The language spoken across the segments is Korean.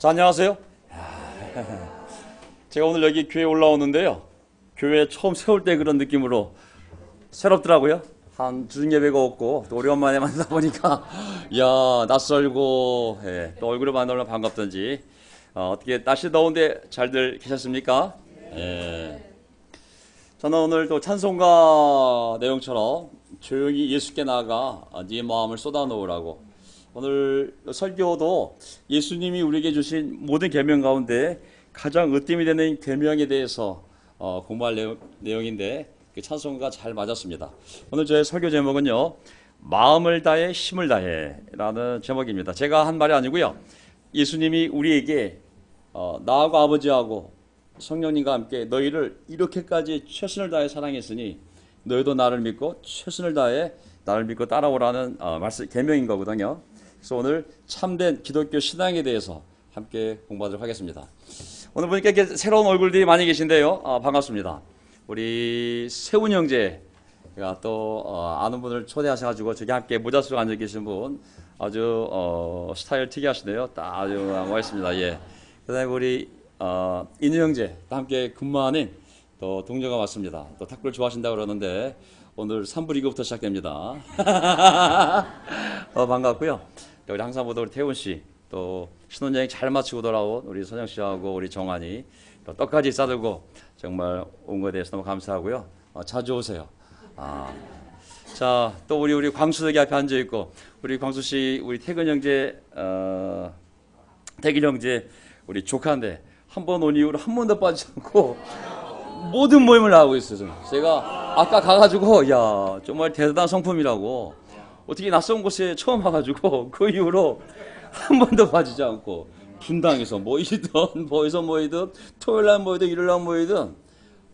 자, 안녕하세요. 제가 오늘 여기 교회 올라오는데요. 교회 처음 세울 때 그런 느낌으로 새롭더라고요. 한 주중 예배가 없고 또 오랜만에 만나다 보니까 야 낯설고 또 얼굴을 만나면 반갑던지 어떻게 날씨 더운데 잘들 계셨습니까? 저는 오늘 또 찬송가 내용처럼 조용히 예수께 나아가 네 마음을 쏟아놓으라고, 오늘 설교도 예수님이 우리에게 주신 모든 계명 가운데 가장 으뜸이 되는 계명에 대해서 공부할 내용인데 그 찬송가 잘 맞았습니다. 오늘 저의 설교 제목은요, 마음을 다해 힘을 다해 라는 제목입니다. 제가 한 말이 아니고요, 예수님이 우리에게 나하고 아버지하고 성령님과 함께 너희를 이렇게까지 최선을 다해 사랑했으니 너희도 나를 믿고 최선을 다해 나를 믿고 따라오라는 말씀 계명인 거거든요. 그래서 오늘 참된 기독교 신앙에 대해서 함께 공부하도록 하겠습니다. 오늘 보니까 이렇게 새로운 얼굴들이 많이 계신데요. 반갑습니다. 우리 세훈 형제가 또 아는 분을 초대하셔가지고 저기 함께 모자 쓰고 앉아 계신 분 아주 스타일 특이하시네요. 딱 아주 멋있습니다. 예. 그다음에 우리 인우 형제 함께 근무하는 또 동료가 왔습니다. 또 탁구를 좋아하신다고 그러는데 오늘 3부 리그부터 시작됩니다. 반갑고요. 우리 항상 보던 우리 태훈 씨, 또 신혼여행 잘 마치고 돌아온 우리 선영 씨하고 우리 정환이 또 떡까지 싸들고 정말 온 것에 대해서 너무 감사하고요. 자주 오세요. 자, 또 우리 광수 여기 앞에 앉아 있고 우리 광수 씨, 우리 태근 형제, 태길 형제 우리 조카인데 한 번 온 이후로 한 번도 빠지지 않고 모든 모임을 나가고 있어요. 제가 아까 가가지고 야 정말 대단한 성품이라고, 어떻게 낯선 곳에 처음 와가지고 그 이후로 한 번도 빠지지 않고 분당에서 모이든 뭐에서 모이든 토요일날 모이든 일요일날 모이든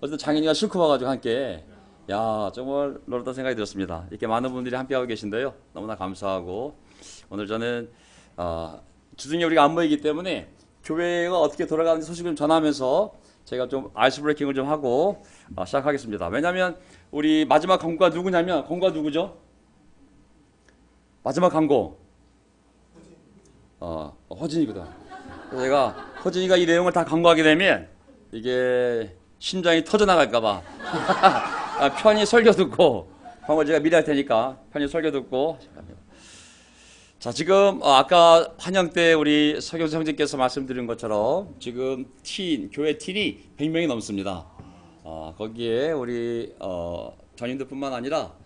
어쨌든 장인이가 실컷 와가지고 함께 야 정말 놀랐다는 생각이 들었습니다. 이렇게 많은 분들이 함께하고 계신데요, 너무나 감사하고, 오늘 저는 주중에 우리가 안 모이기 때문에 교회가 어떻게 돌아가는지 소식을 전하면서 제가 좀 아이스 브레이킹을 좀 하고 시작하겠습니다. 왜냐하면 우리 마지막 광고가 누구냐면, 광고가 누구죠? 마지막 광고 허진이거든. 그래서 제가 허진이가 이 내용을 다 광고하게 되면 이게 심장이 터져 나갈까봐 편히 설교 듣고, 광고 제가 미리 할 테니까 편히 설교 듣고. 자, 지금 아까 환영 때 우리 서경수 형제께서 말씀드린 것처럼 지금 교회 틴이 100명이 넘습니다. 거기에 우리 전인들뿐만 아니라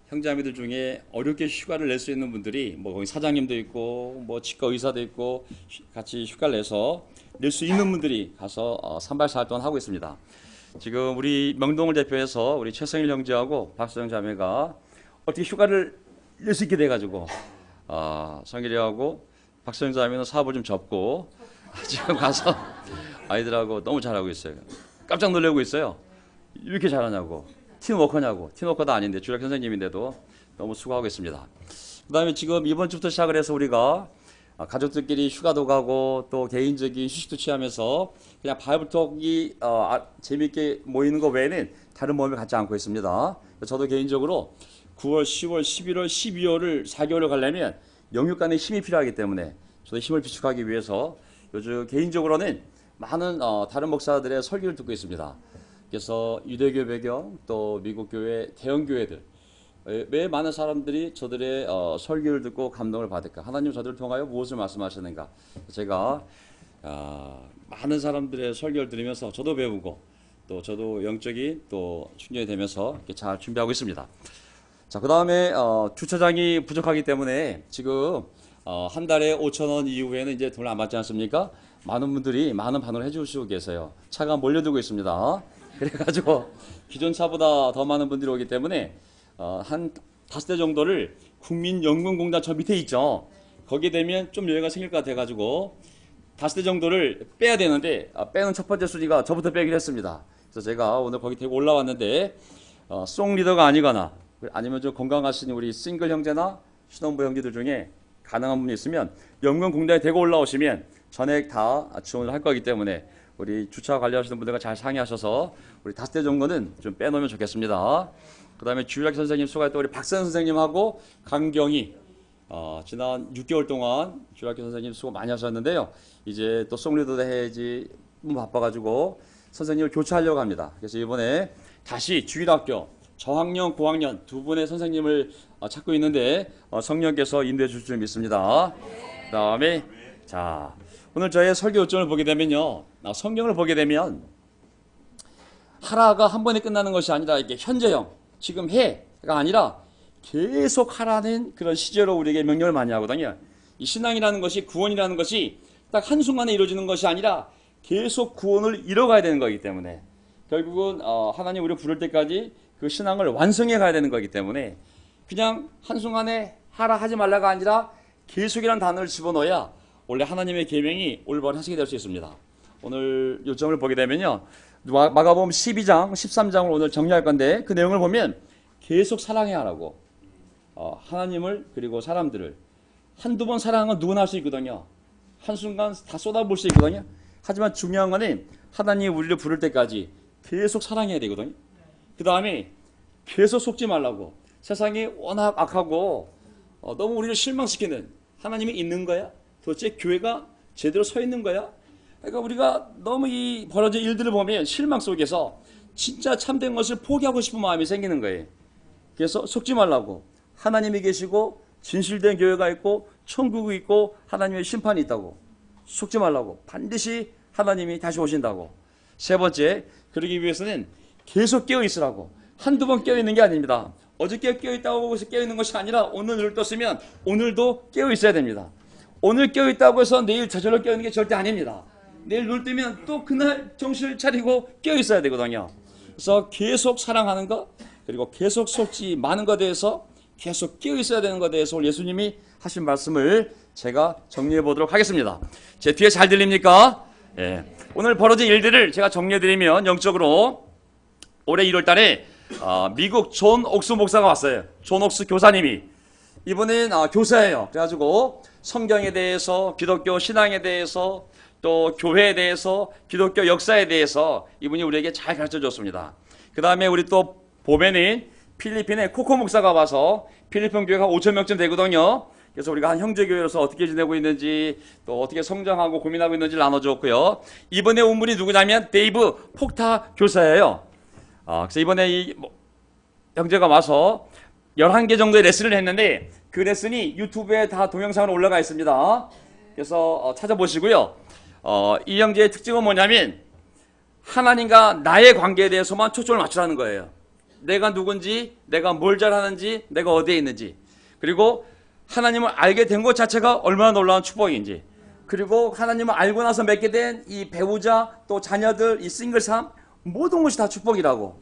형제자매들 중에 어렵게 휴가를 낼 수 있는 분들이 뭐 거기 사장님도 있고 뭐 치과 의사도 있고 같이 휴가를 내서 낼 수 있는 분들이 가서 산발사활 동안 하고 있습니다. 지금 우리 명동을 대표해서 우리 최성일 형제하고 박수영 자매가 어떻게 휴가를 낼 수 있게 돼가지고 성일이하고 박수영 자매는 사업을 좀 접고 지금 가서 아이들하고 너무 잘하고 있어요. 깜짝 놀라고 있어요. 왜 이렇게 잘하냐고. 팀워커냐고. 팀워커도 아닌데 주력 선생님인데도 너무 수고하고 있습니다. 그 다음에 지금 이번 주부터 시작을 해서 우리가 가족들끼리 휴가도 가고 또 개인적인 휴식도 취하면서 그냥 바이블톡이 재미있게 모이는 것 외에는 다른 모임을 갖지 않고 있습니다. 저도 개인적으로 9월, 10월, 11월, 12월을 4개월을 가려면 영육간의 힘이 필요하기 때문에 저도 힘을 비축하기 위해서 요즘 개인적으로는 많은 다른 목사들의 설교를 듣고 있습니다. 그래서 유대교 배경 또 미국 교회 대형 교회들 왜 많은 사람들이 저들의 설교를 듣고 감동을 받을까? 하나님 저들을 통하여 무엇을 말씀하시는가? 제가 많은 사람들의 설교를 들으면서 저도 배우고 또 저도 영적인 또 충전이 되면서 이렇게 잘 준비하고 있습니다. 자, 그 다음에 주차장이 부족하기 때문에 지금 한 달에 5,000원 이후에는 이제 돈을 안 받지 않습니까? 많은 분들이 많은 반응을 해주시고 계세요. 차가 몰려들고 있습니다. 그래가지고 기존 차보다 더 많은 분들이 오기 때문에 한 5대 정도를 국민연금공단 저 밑에 있죠. 거기에 되면 좀 여유가 생길 것 같아가지고 5대 정도를 빼야 되는데 빼는 첫 번째 순위가 저부터 빼기로 했습니다. 그래서 제가 오늘 거기 되고 올라왔는데 송 리더가 아니거나 아니면 좀 건강하신 우리 싱글 형제나 신혼부 형제들 중에 가능한 분이 있으면 연금공단에 대고 올라오시면 전액 다 지원을 할 거기 때문에 우리 주차 관리하시는 분들과 잘 상의하셔서 우리 5대 정도는 좀 빼놓으면 좋겠습니다. 그 다음에 주일학 선생님 수고했던 우리 박선 선생님하고 강경희 지난 6개월 동안 주일학교 선생님 수고 많이 하셨는데요. 이제 또 송리도 해야지 너무 바빠가지고 선생님을 교체하려고 합니다. 그래서 이번에 다시 주일학교 저학년, 고학년 두 분의 선생님을 찾고 있는데 성령께서 인도해 주실 줄 믿습니다. 그 다음에 자, 오늘 저의 설교 요점을 보게 되면요, 성경을 보게 되면 하라가 한 번에 끝나는 것이 아니라 이게 현재형, 지금 해가 아니라 계속 하라는 그런 시제로 우리에게 명령을 많이 하거든요. 이 신앙이라는 것이, 구원이라는 것이 딱 한순간에 이루어지는 것이 아니라 계속 구원을 이뤄가야 되는 거기 때문에 결국은 하나님 우리를 부를 때까지 그 신앙을 완성해 가야 되는 거기 때문에 그냥 한순간에 하라 하지 말라가 아니라 계속이라는 단어를 집어넣어야 원래 하나님의 계명이 올바른 하시게 될 수 있습니다. 오늘 요점을 보게 되면요, 마가복음 12장, 13장을 오늘 정리할 건데 그 내용을 보면 계속 사랑해야 하라고, 하나님을 그리고 사람들을 한두 번 사랑한 건 누구나 할 수 있거든요. 한순간 다 쏟아볼 수 있거든요. 하지만 중요한 거는 하나님이 우리를 부를 때까지 계속 사랑해야 되거든요. 그 다음에 계속 속지 말라고. 세상이 워낙 악하고 너무 우리를 실망시키는, 하나님이 있는 거야? 도대체 교회가 제대로 서 있는 거야? 그러니까 우리가 너무 이 벌어진 일들을 보면 실망 속에서 진짜 참된 것을 포기하고 싶은 마음이 생기는 거예요. 그래서 속지 말라고. 하나님이 계시고 진실된 교회가 있고 천국이 있고 하나님의 심판이 있다고. 속지 말라고. 반드시 하나님이 다시 오신다고. 세 번째, 그러기 위해서는 계속 깨어있으라고. 한두 번 깨어있는 게 아닙니다. 어저께 깨어있다고 해서 깨어있는 것이 아니라 오늘 눈을 떴으면 오늘도 깨어있어야 됩니다. 오늘 깨어있다고 해서 내일 저절로 깨어있는 게 절대 아닙니다. 내일 눈을 뜨면 또 그날 정신을 차리고 깨어있어야 되거든요. 그래서 계속 사랑하는 것, 그리고 계속 속지 마는 것에 대해서 계속 깨어있어야 되는 것에 대해서 오늘 예수님이 하신 말씀을 제가 정리해 보도록 하겠습니다. 제 뒤에 잘 들립니까? 예. 오늘 벌어진 일들을 제가 정리해드리면, 영적으로 올해 1월 달에 미국 존 옥스 목사가 왔어요. 존 옥스 교사님이. 이분은 교사예요. 그래가지고 성경에 대해서, 기독교 신앙에 대해서, 또 교회에 대해서, 기독교 역사에 대해서 이분이 우리에게 잘 가르쳐 줬습니다. 그 다음에 우리 또 봄에는 필리핀에 코코 목사가 와서, 필리핀 교회가 5,000명쯤 되거든요. 그래서 우리가 한 형제교회로서 어떻게 지내고 있는지, 또 어떻게 성장하고 고민하고 있는지 나눠줬고요. 이번에 온 분이 누구냐면 데이브 폭타 교사예요. 그래서 이번에 이 형제가 와서 11개 정도의 레슨을 했는데 그 레슨이 유튜브에 다 동영상으로 올라가 있습니다. 그래서 찾아보시고요. 이 형제의 특징은 뭐냐면 하나님과 나의 관계에 대해서만 초점을 맞추라는 거예요. 내가 누군지, 내가 뭘 잘하는지, 내가 어디에 있는지, 그리고 하나님을 알게 된 것 자체가 얼마나 놀라운 축복인지, 그리고 하나님을 알고 나서 맺게 된 이 배우자, 또 자녀들, 이 싱글 삶, 모든 것이 다 축복이라고.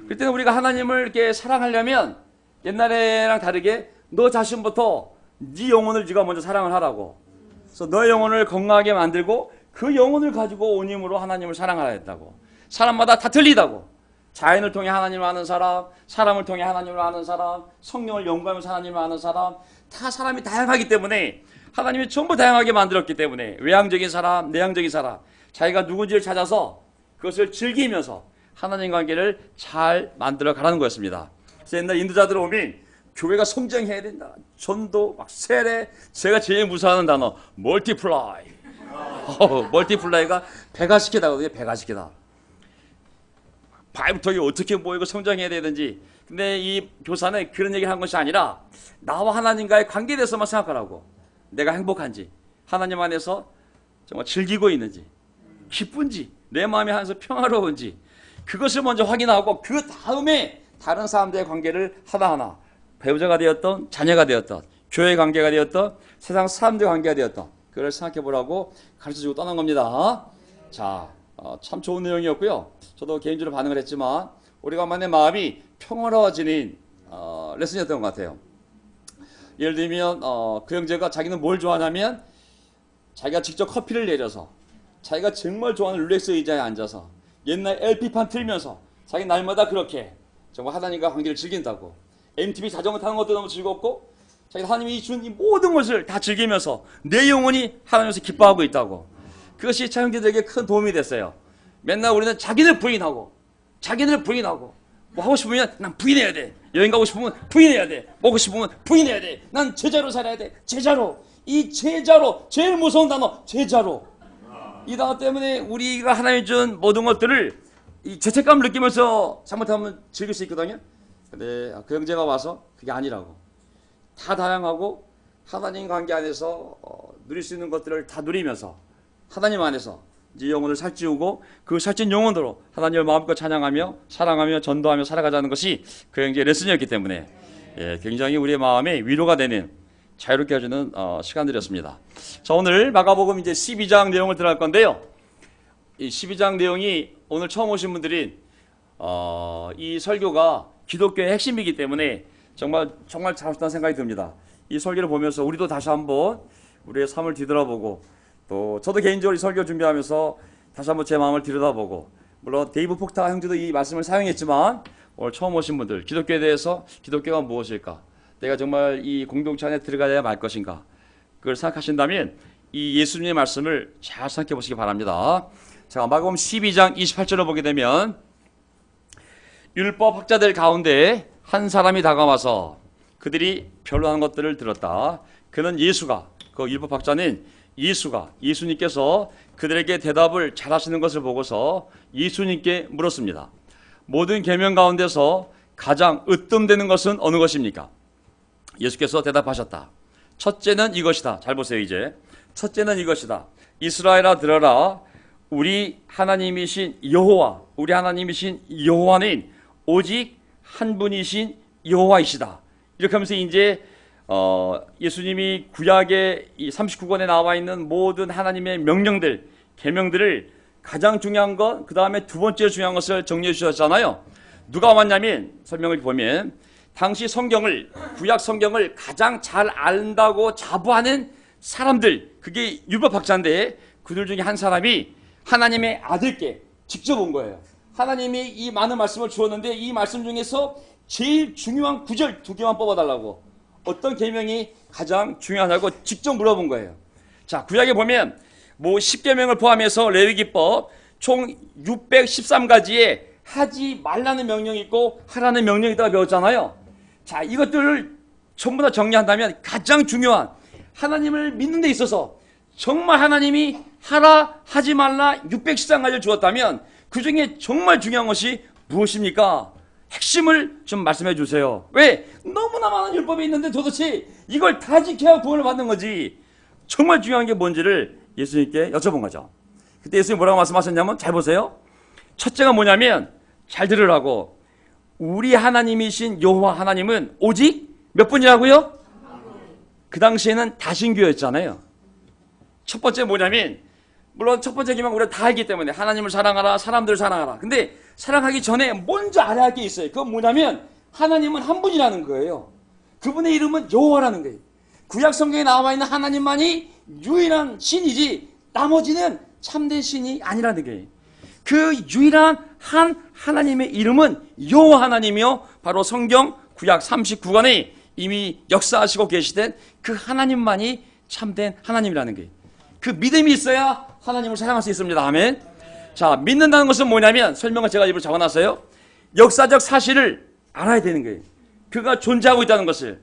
그때는 우리가 하나님을 이렇게 사랑하려면 옛날에랑 다르게 너 자신부터 네 영혼을 네가 먼저 사랑을 하라고. 그래서 너의 영혼을 건강하게 만들고 그 영혼을 가지고 온 힘으로 하나님을 사랑하라 했다고. 사람마다 다 틀리다고. 자연을 통해 하나님을 아는 사람, 사람을 통해 하나님을 아는 사람, 성령을 연구하면서 하나님을 아는 사람, 다 사람이 다양하기 때문에, 하나님이 전부 다양하게 만들었기 때문에 외향적인 사람, 내향적인 사람, 자기가 누군지를 찾아서 그것을 즐기면서 하나님 관계를 잘 만들어 가라는 거였습니다. 그래서 옛날 인도자들 오면 교회가 성장해야 된다, 전도, 막 세례, 제가 제일 무서워하는 단어 멀티플라이. 멀티플라이가 배가시키다거든요. 배가시키다. 발부터 어떻게 모이고 성장해야 되는지. 근데 이 교사는 그런 얘기를 한 것이 아니라 나와 하나님과의 관계에 대해서만 생각하라고. 내가 행복한지, 하나님 안에서 정말 즐기고 있는지, 기쁜지, 내 마음이 하면서 평화로운지, 그것을 먼저 확인하고 그 다음에 다른 사람들의 관계를 하나하나, 배우자가 되었던, 자녀가 되었던, 교회 관계가 되었던, 세상 사람들의 관계가 되었던, 그걸 생각해 보라고 가르쳐주고 떠난 겁니다. 자, 참 좋은 내용이었고요. 저도 개인적으로 반응을 했지만 오래간만에 마음이 평화로워지는 레슨이었던 것 같아요. 예를 들면 그 형제가 자기는 뭘 좋아하냐면 자기가 직접 커피를 내려서 자기가 정말 좋아하는 룰렉스 의자에 앉아서 옛날 LP판 틀면서 자기 날마다 그렇게 정말 하나님과 관계를 즐긴다고. MTV 자전거 타는 것도 너무 즐겁고 자기 하나님이 준 이 모든 것을 다 즐기면서 내 영혼이 하나님에서 기뻐하고 있다고. 그것이 차 형제들에게 큰 도움이 됐어요. 맨날 우리는 자기를 부인하고 뭐 하고 싶으면 난 부인해야 돼. 여행 가고 싶으면 부인해야 돼. 먹고 싶으면 부인해야 돼. 난 제자로 살아야 돼. 제자로. 이 제자로, 제일 무서운 단어 제자로. 이 단어 때문에 우리가 하나님 준 모든 것들을 이 죄책감을 느끼면서 잘못하면 즐길 수 있거든요. 근데 그 형제가 와서 그게 아니라고. 다 다양하고 하나님 관계 안에서 누릴 수 있는 것들을 다 누리면서 하나님 안에서 이제 영혼을 살찌우고 그 살찐 영혼으로 하나님을 마음껏 찬양하며 사랑하며 전도하며 살아가자는 것이 그 형제의 레슨이었기 때문에 굉장히 우리의 마음에 위로가 되는 자유롭게 해주는 시간들이었습니다. 자, 오늘 마가복음 이제 12장 내용을 들어갈 건데요. 이 12장 내용이 오늘 처음 오신 분들이 이 설교가 기독교의 핵심이기 때문에 정말 잘하셨다는 생각이 듭니다. 이 설교를 보면서 우리도 다시 한번 우리의 삶을 뒤돌아보고 또 저도 개인적으로 이 설교 준비하면서 다시 한번 제 마음을 들여다보고 물론 데이브 폭타 형제도 이 말씀을 사용했지만 오늘 처음 오신 분들 기독교에 대해서 기독교가 무엇일까? 내가 정말 이 공동체 안에 들어가야 말 것인가? 그걸 생각하신다면 이 예수님의 말씀을 잘 생각해 보시기 바랍니다. 자, 마가복음 12장 28절을 보게 되면 율법 학자들 가운데 한 사람이 다가와서 그들이 변론하는 것들을 들었다. 그는 예수가, 그 율법 학자는 예수님께서 그들에게 대답을 잘하시는 것을 보고서 예수님께 물었습니다. 모든 계명 가운데서 가장 으뜸되는 것은 어느 것입니까? 예수께서 대답하셨다. 첫째는 이것이다. 잘 보세요 이제. 첫째는 이것이다. 이스라엘아 들어라. 우리 하나님이신 여호와는 오직 한 분이신 여호와이시다. 이렇게 하면서 이제 예수님이 구약의 이 39권에 나와 있는 모든 하나님의 명령들, 계명들을 가장 중요한 것, 그 다음에 두 번째 중요한 것을 정리해 주셨잖아요. 누가 왔냐면 설명을 보면 당시 구약 성경을 가장 잘 안다고 자부하는 사람들, 그게 율법학자인데 그들 중에 한 사람이 하나님의 아들께 직접 온 거예요. 하나님이 이 많은 말씀을 주었는데 이 말씀 중에서 제일 중요한 구절 2개만 뽑아달라고. 어떤 계명이 가장 중요하냐고 직접 물어본 거예요. 자, 구약에 보면 뭐 10계명을 포함해서 레위기법 총 613가지의 하지 말라는 명령이 있고 하라는 명령이 있다고 배웠잖아요. 자, 이것들을 전부 다 정리한다면 가장 중요한 하나님을 믿는 데 있어서 정말 하나님이 하라 하지 말라 613가지를 주었다면 그 중에 정말 중요한 것이 무엇입니까? 핵심을 좀 말씀해 주세요. 왜? 너무나 많은 율법이 있는데 도대체 이걸 다 지켜야 구원을 받는 거지. 정말 중요한 게 뭔지를 예수님께 여쭤본 거죠. 그때 예수님이 뭐라고 말씀하셨냐면 잘 보세요. 첫째가 뭐냐면 잘 들으라고. 우리 하나님이신 여호와 하나님은 오직 몇 분이라고요? 그 당시에는 다신교였잖아요. 첫 번째 뭐냐면 물론 첫 번째 기만 우리가 다 알기 때문에 하나님을 사랑하라, 사람들을 사랑하라. 근데 사랑하기 전에 먼저 알아야 할 게 있어요. 그건 뭐냐면 하나님은 한 분이라는 거예요. 그분의 이름은 여호와라는 거예요. 구약 성경에 나와 있는 하나님만이 유일한 신이지 나머지는 참된 신이 아니라는 거예요. 그 유일한 한 하나님의 이름은 여호와 하나님이요. 바로 성경 구약 39권에 이미 역사하시고 계시된 그 하나님만이 참된 하나님이라는 거예요. 그 믿음이 있어야 하나님을 사랑할 수 있습니다. 아멘. 자, 믿는다는 것은 뭐냐면 설명을 제가 입으로 적어놨어요. 역사적 사실을 알아야 되는 거예요. 그가 존재하고 있다는 것을.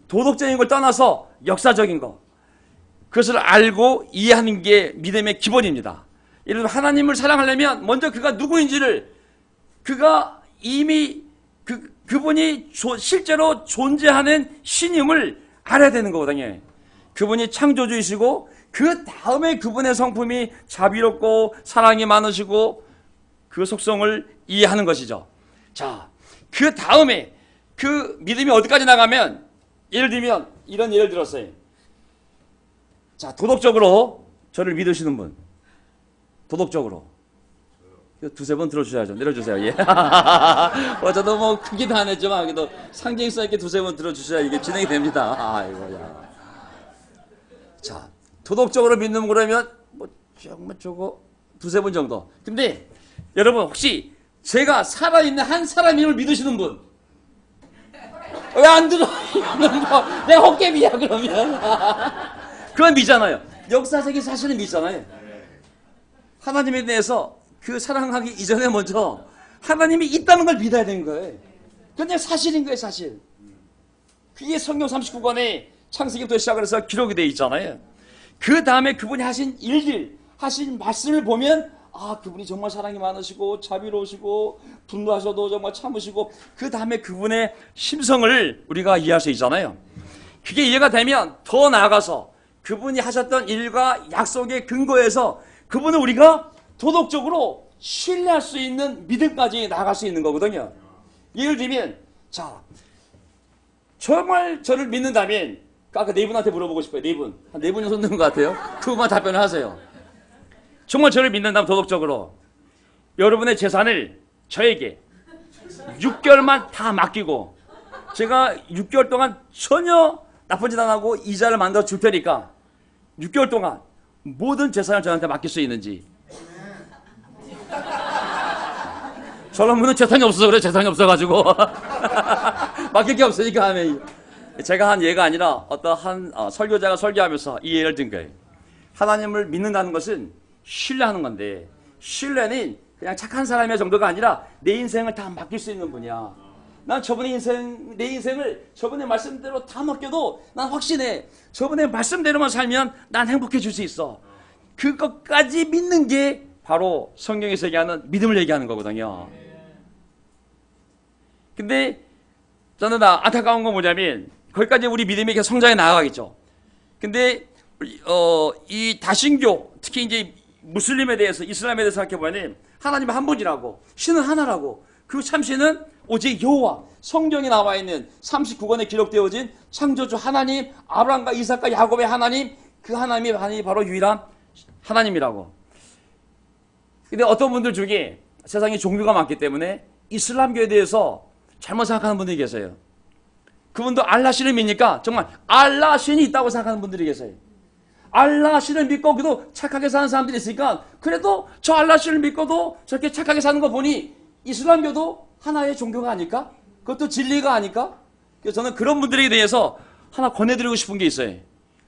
도덕적인 걸 떠나서 역사적인 거. 그것을 알고 이해하는 게 믿음의 기본입니다. 예를 들어 하나님을 사랑하려면 먼저 그가 누구인지를 그가 이미 그분이 실제로 존재하는 신임을 알아야 되는 거거든요. 그분이 창조주이시고 그 다음에 그분의 성품이 자비롭고 사랑이 많으시고 그 속성을 이해하는 것이죠. 자, 그 다음에 그 믿음이 어디까지 나가면 예를 들면 이런 예를 들었어요. 자, 도덕적으로 저를 믿으시는 분. 도덕적으로. 두세 번 들어주셔야죠. 내려주세요. 예. 저도 뭐 크기도 안 했지만 그래도 상징성 있게 두세 번 들어주셔야 이게 진행이 됩니다. 아이고야. 자, 도덕적으로 믿는 그러면 뭐 정말 저거 두세 번 정도. 근데 여러분 혹시 제가 살아있는 한 사람임을 믿으시는 분? 왜 안 들어? 뭐 내가 헛개비야 그러면. 그건 믿잖아요. 역사적인 사실은 믿잖아요. 하나님에 대해서 그 사랑하기 이전에 먼저 하나님이 있다는 걸 믿어야 되는 거예요. 그냥 사실인 거예요, 사실. 그게 성경 39권에 창세기부터 시작을 해서 기록이 되어 있잖아요. 그 다음에 그분이 하신 일들, 하신 말씀을 보면 아, 그분이 정말 사랑이 많으시고 자비로우시고 분노하셔도 정말 참으시고 그 다음에 그분의 심성을 우리가 이해할 수 있잖아요. 그게 이해가 되면 더 나아가서 그분이 하셨던 일과 약속의 근거에서 그분을 우리가 도덕적으로 신뢰할 수 있는 믿음까지 나아갈 수 있는 거거든요. 예를 들면 자, 정말 저를 믿는다면 아까 네 분한테 물어보고 싶어요. 네 분. 한 네 분이 손 드는 것 같아요. 그것만 답변을 하세요. 정말 저를 믿는다면 도덕적으로 여러분의 재산을 저에게 6개월만 다 맡기고 제가 6개월 동안 전혀 나쁜 짓 안 하고 이자를 만들어 줄 테니까 6개월 동안 모든 재산을 저한테 맡길 수 있는지. 저런 분은 재산이 없어서 그래. 재산이 없어가지고 맡길 게 없으니까 하면 제가 한 예가 아니라 어떤 한 설교자가 설교하면서 이 예를 든 거예요. 하나님을 믿는다는 것은 신뢰하는 건데 신뢰는 그냥 착한 사람의 정도가 아니라 내 인생을 다 맡길 수 있는 분이야. 난 저분의 인생, 내 인생을 저분의 말씀대로 다 맡겨도 난 확신해. 저분의 말씀대로만 살면 난 행복해질 수 있어. 그것까지 믿는 게 바로 성경에서 얘기하는 믿음을 얘기하는 거거든요. 근데 저는 안타까운 건 뭐냐면 거기까지 우리 믿음이 계속 성장해 나아가겠죠. 근데 이 다신교, 특히 이제 무슬림에 대해서, 이슬람에 대해서 생각해보면 하나님은 한 분이라고, 신은 하나라고, 그 참신은 오직 여호와, 성경에 나와 있는 39권에 기록되어진 창조주 하나님, 아브라함과 이삭과 야곱의 하나님, 그 하나님이 바로 유일한 하나님이라고. 근데 어떤 분들 중에 세상에 종교가 많기 때문에 이슬람교에 대해서 잘못 생각하는 분들이 계세요. 그분도 알라 신을 믿으니까 정말 알라 신이 있다고 생각하는 분들이 계세요. 알라 신을 믿고 그래도 착하게 사는 사람들이 있으니까 그래도 저 알라 신을 믿고도 저렇게 착하게 사는 거 보니 이슬람교도 하나의 종교가 아닐까? 그것도 진리가 아닐까? 그래서 저는 그런 분들에 대해서 하나 권해드리고 싶은 게 있어요.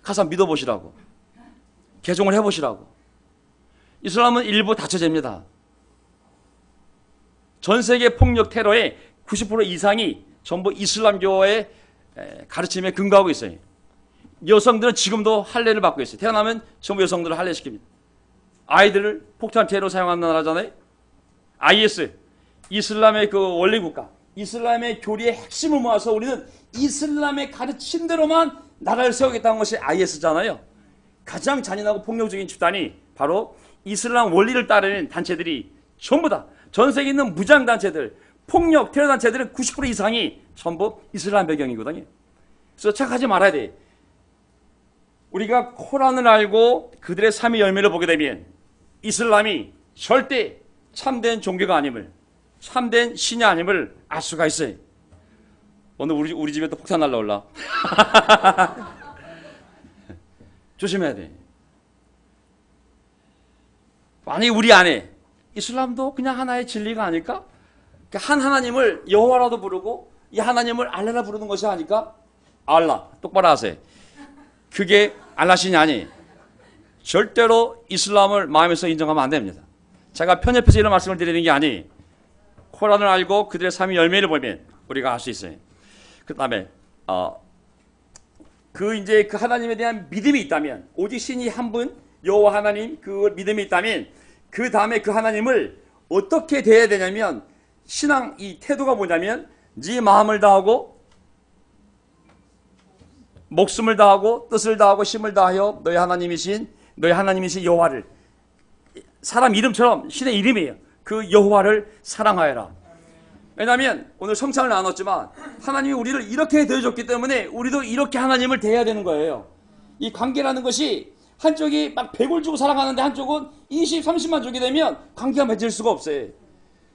가서 믿어보시라고. 개종을 해보시라고. 이슬람은 일부 다처제입니다. 전 세계 폭력 테러의 90% 이상이 전부 이슬람교의 가르침에 근거하고 있어요. 여성들은 지금도 할례를 받고 있어요. 태어나면 전부 여성들을 할례시킵니다. 아이들을 폭탄 테러 사용하는 나라잖아요. IS, 이슬람의 그 원리 국가, 이슬람의 교리의 핵심을 모아서 우리는 이슬람의 가르침대로만 나라를 세우겠다는 것이 IS잖아요. 가장 잔인하고 폭력적인 집단이 바로 이슬람 원리를 따르는 단체들이 전부 다 전 세계에 있는 무장단체들, 폭력, 테러 단체들은 90% 이상이 전부 이슬람 배경이거든요. 그래서 착하지 말아야 돼. 우리가 코란을 알고 그들의 삶의 열매를 보게 되면 이슬람이 절대 참된 종교가 아님을, 참된 신이 아님을 알 수가 있어요. 오늘 우리 집에 또 폭탄 날라올라. 조심해야 돼. 만약에 우리 안에 이슬람도 그냥 하나의 진리가 아닐까? 한 하나님을 여호와라도 부르고 이 하나님을 알라라 부르는 것이 아닐까? 알라, 똑바로 하세요. 그게 알라신이 아니. 절대로 이슬람을 마음에서 인정하면 안 됩니다. 제가 편협해서 이런 말씀을 드리는 게 아니. 코란을 알고 그들의 삶의 열매를 보면 우리가 알 수 있어요. 그 다음에 그 하나님에 대한 믿음이 있다면, 오직 신이 한 분, 여호와 하나님, 그 믿음이 있다면 그 다음에 그 하나님을 어떻게 대해야 되냐면, 신앙 이 태도가 뭐냐면 네 마음을 다하고 목숨을 다하고 뜻을 다하고 힘을 다하여 너희 하나님이신 여호와를, 사람 이름처럼 신의 이름이에요. 그 여호와를 사랑하여라. 왜냐하면 오늘 성찬을 나눴지만 하나님이 우리를 이렇게 대해줬기 때문에 우리도 이렇게 하나님을 대해야 되는 거예요. 이 관계라는 것이 한쪽이 막 100을 주고 사랑하는데 한쪽은 20, 30만 주게 되면 관계가 맺을 수가 없어요.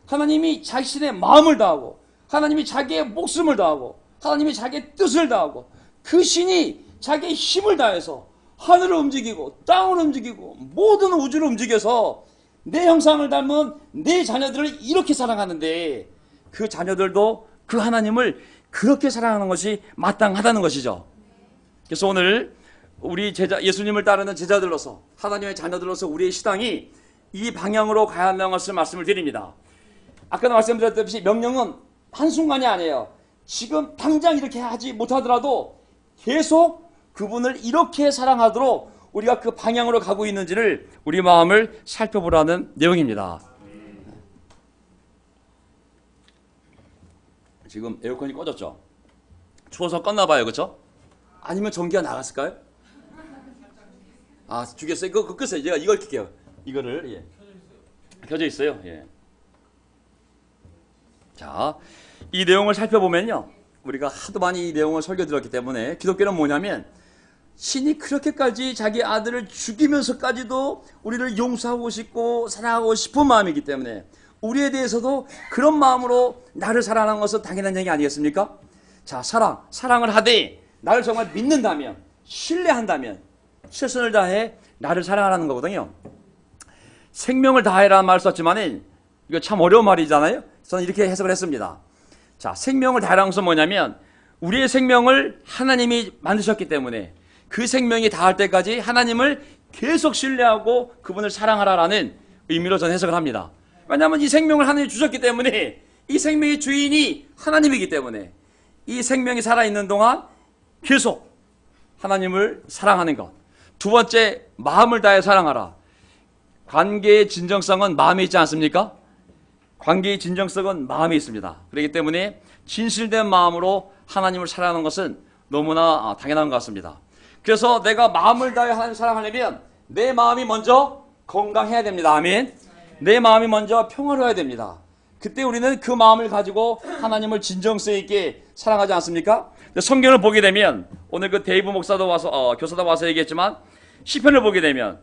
하나님이 자신의 마음을 다하고 하나님이 자기의 목숨을 다하고 하나님이 자기의 뜻을 다하고 그 신이 자기의 힘을 다해서 하늘을 움직이고 땅을 움직이고 모든 우주를 움직여서 내 형상을 닮은 내 자녀들을 이렇게 사랑하는데 그 자녀들도 그 하나님을 그렇게 사랑하는 것이 마땅하다는 것이죠. 그래서 오늘 우리 예수님을 따르는 제자들로서, 하나님의 자녀들로서 우리의 신앙이 이 방향으로 가야 한다는 것을 말씀을 드립니다. 아까도 말씀드렸듯이 명령은 한순간이 아니에요. 지금 당장 이렇게 하지 못하더라도 계속 그분을 이렇게 사랑하도록 우리가 그 방향으로 가고 있는지를 우리 마음을 살펴보라는 내용입니다. 지금 에어컨이 꺼졌죠? 추워서 껐나 봐요. 그렇죠? 아니면 전기가 나갔을까요? 아, 죽였어요. 그거 끄세요. 제가 이걸 켤게요. 이거를. 예. 켜져 있어요. 예. 자, 이 내용을 살펴보면요. 우리가 하도 많이 이 내용을 설교 들었기 때문에 기독교는 뭐냐면 신이 그렇게까지 자기 아들을 죽이면서까지도 우리를 용서하고 싶고 사랑하고 싶은 마음이기 때문에 우리에 대해서도 그런 마음으로 나를 사랑하는 것은 당연한 얘기 아니겠습니까? 자, 사랑을 하되 나를 정말 믿는다면, 신뢰한다면 최선을 다해 나를 사랑하라는 거거든요. 생명을 다해라는 말을 썼지만 이거 참 어려운 말이잖아요. 저는 이렇게 해석을 했습니다. 자, 생명을 다해라는 것은 뭐냐면 우리의 생명을 하나님이 만드셨기 때문에 그 생명이 다할 때까지 하나님을 계속 신뢰하고 그분을 사랑하라라는 의미로 저는 해석을 합니다. 왜냐하면 이 생명을 하나님이 주셨기 때문에 이 생명의 주인이 하나님이기 때문에 이 생명이 살아있는 동안 계속 하나님을 사랑하는 것. 두 번째, 마음을 다해 사랑하라. 관계의 진정성은 마음에 있지 않습니까? 관계의 진정성은 마음에 있습니다. 그렇기 때문에 진실된 마음으로 하나님을 사랑하는 것은 너무나 당연한 것 같습니다. 그래서 내가 마음을 다해 하나님을 사랑하려면 내 마음이 먼저 건강해야 됩니다. 아멘. 내 마음이 먼저 평화로워야 됩니다. 그때 우리는 그 마음을 가지고 하나님을 진정성 있게 사랑하지 않습니까? 성경을 보게 되면 오늘 그 데이브 목사도 와서 교사도 와서 얘기했지만 시편을 보게 되면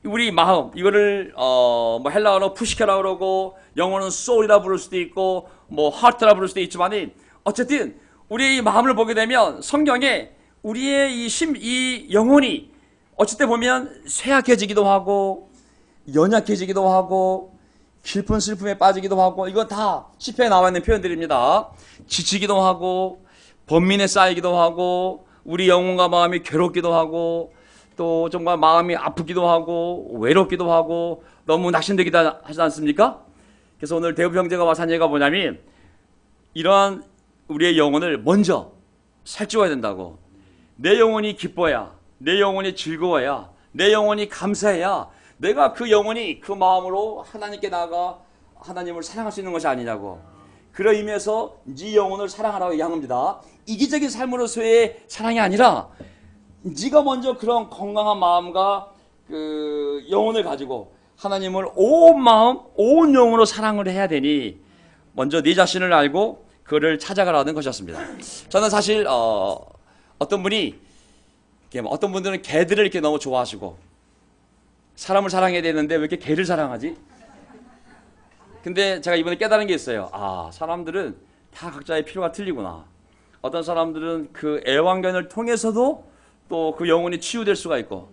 우리 마음 이거를 뭐 헬라어로 푸시케라 그러고 영어는 soul이라 부를 수도 있고 뭐 heart라 부를 수도 있지만 어쨌든 우리의 마음을 보게 되면 성경에 우리의 이 영혼이 어쨌든 보면 쇠약해지기도 하고 연약해지기도 하고 깊은 슬픔에 빠지기도 하고 이건 다 시편에 나와 있는 표현들입니다. 지치기도 하고 번민에 쌓이기도 하고 우리 영혼과 마음이 괴롭기도 하고 또 정말 마음이 아프기도 하고 외롭기도 하고 너무 낙심되기도 하지 않습니까? 그래서 오늘 대부 형제가 와서 한 얘기가 뭐냐면 이러한 우리의 영혼을 먼저 살찌워야 된다고. 내 영혼이 기뻐야, 내 영혼이 즐거워야, 내 영혼이 감사해야 내가 그 영혼이 그 마음으로 하나님께 나아가 하나님을 사랑할 수 있는 것이 아니냐고. 그런 의미에서 네 영혼을 사랑하라고 얘기합니다. 이기적인 삶으로서의 사랑이 아니라 네가 먼저 그런 건강한 마음과 그 영혼을 가지고 하나님을 온 마음, 온 영혼으로 사랑을 해야 되니 먼저 네 자신을 알고 그를 찾아가라는 것이었습니다. 저는 사실 어떤 분들은 개들을 이렇게 너무 좋아하시고 사람을 사랑해야 되는데 왜 이렇게 개를 사랑하지? 근데 제가 이번에 깨달은 게 있어요. 아, 사람들은 다 각자의 필요가 틀리구나. 어떤 사람들은 그 애완견을 통해서도 또 그 영혼이 치유될 수가 있고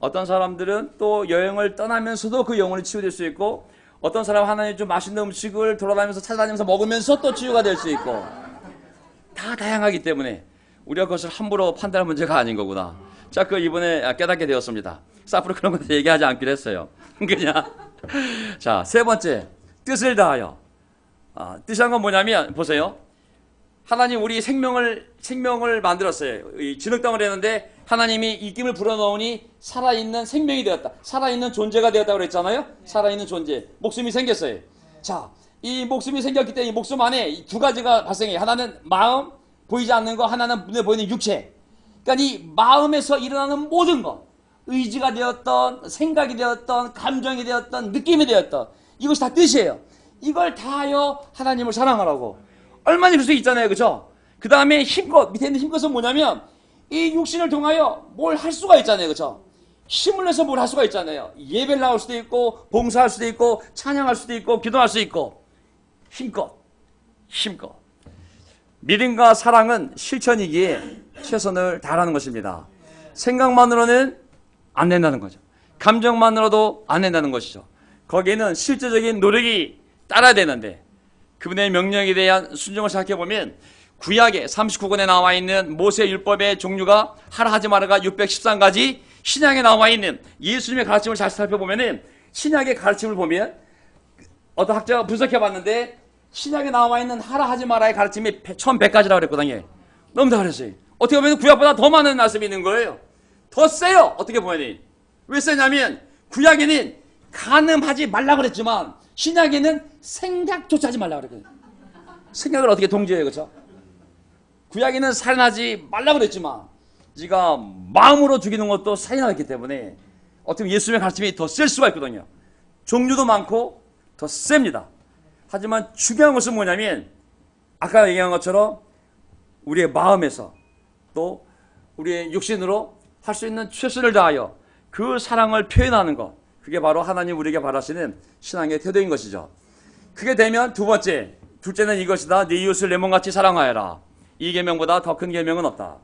어떤 사람들은 또 여행을 떠나면서도 그 영혼이 치유될 수 있고 어떤 사람은 하나님 좀 맛있는 음식을 돌아다니면서 찾아다니면서 먹으면서 또 치유가 될 수 있고 다 다양하기 때문에 우리가 그것을 함부로 판단할 문제가 아닌 거구나. 자, 그 이번에 깨닫게 되었습니다. 그래서 앞으로 그런 것에 얘기하지 않기로 했어요. 그냥 자, 세 번째, 뜻을 다하여. 뜻이란 건 뭐냐면 보세요. 하나님 우리 생명을 만들었어요. 이 진흙덩어리 했는데 하나님이 입김을 불어넣으니 살아있는 생명이 되었다. 살아있는 존재가 되었다고 그랬잖아요. 살아있는 존재. 목숨이 생겼어요. 자, 이 목숨이 생겼기 때문에 이 목숨 안에 두 가지가 발생해요. 하나는 마음, 보이지 않는 거, 하나는 눈에 보이는 육체. 그러니까 이 마음에서 일어나는 모든 것, 의지가 되었던, 생각이 되었던, 감정이 되었던, 느낌이 되었던 이것이 다 뜻이에요. 이걸 다하여 하나님을 사랑하라고. 얼마나 그럴 수 있잖아요. 그죠? 그 다음에 힘껏, 밑에 있는 힘껏은 뭐냐면 이 육신을 통하여 뭘 할 수가 있잖아요. 그죠? 힘을 내서 뭘 할 수가 있잖아요. 예배를 나올 수도 있고 봉사할 수도 있고 찬양할 수도 있고 기도할 수 있고 힘껏. 믿음과 사랑은 실천이기에 최선을 다하라는 것입니다. 생각만으로는 안 된다는 거죠. 감정만으로도 안 된다는 것이죠. 거기에는 실제적인 노력이 따라야 되는데 그분의 명령에 대한 순종을 생각해보면 구약에 39권에 나와 있는 모세 율법의 종류가 하라 하지 마라가 613가지, 신약에 나와 있는 예수님의 가르침을 잘 살펴보면 신약의 가르침을 보면 어떤 학자가 분석해봤는데 신약에 나와 있는 하라 하지 마라의 가르침이 1100가지라고 그랬거든요. 너무 다 그랬어요. 어떻게 보면 구약보다 더 많은 말씀이 있는 거예요. 더 세요. 어떻게 보면. 왜 세냐면 구약에는 간음하지 말라고 그랬지만 신약에는 생각조차 하지 말라고 그랬거든요. 생각을 어떻게 동지해요, 그렇죠? 구약에는 살인하지 말라고 그랬지만 네가 마음으로 죽이는 것도 살인하기 때문에 어떻게 보면 예수님의 가르침이 더 셀 수가 있거든요. 종류도 많고 더 셉니다. 하지만 중요한 것은 뭐냐면 아까 얘기한 것처럼 우리의 마음에서 또 우리의 육신으로 할 수 있는 최선을 다하여 그 사랑을 표현하는 것, 그게 바로 하나님 우리에게 바라시는 신앙의 태도인 것이죠. 그게 되면 두 번째, 둘째는 이것이다. 네 이웃을 내 몸같이 사랑하여라. 이 계명보다 더 큰 계명은 없다.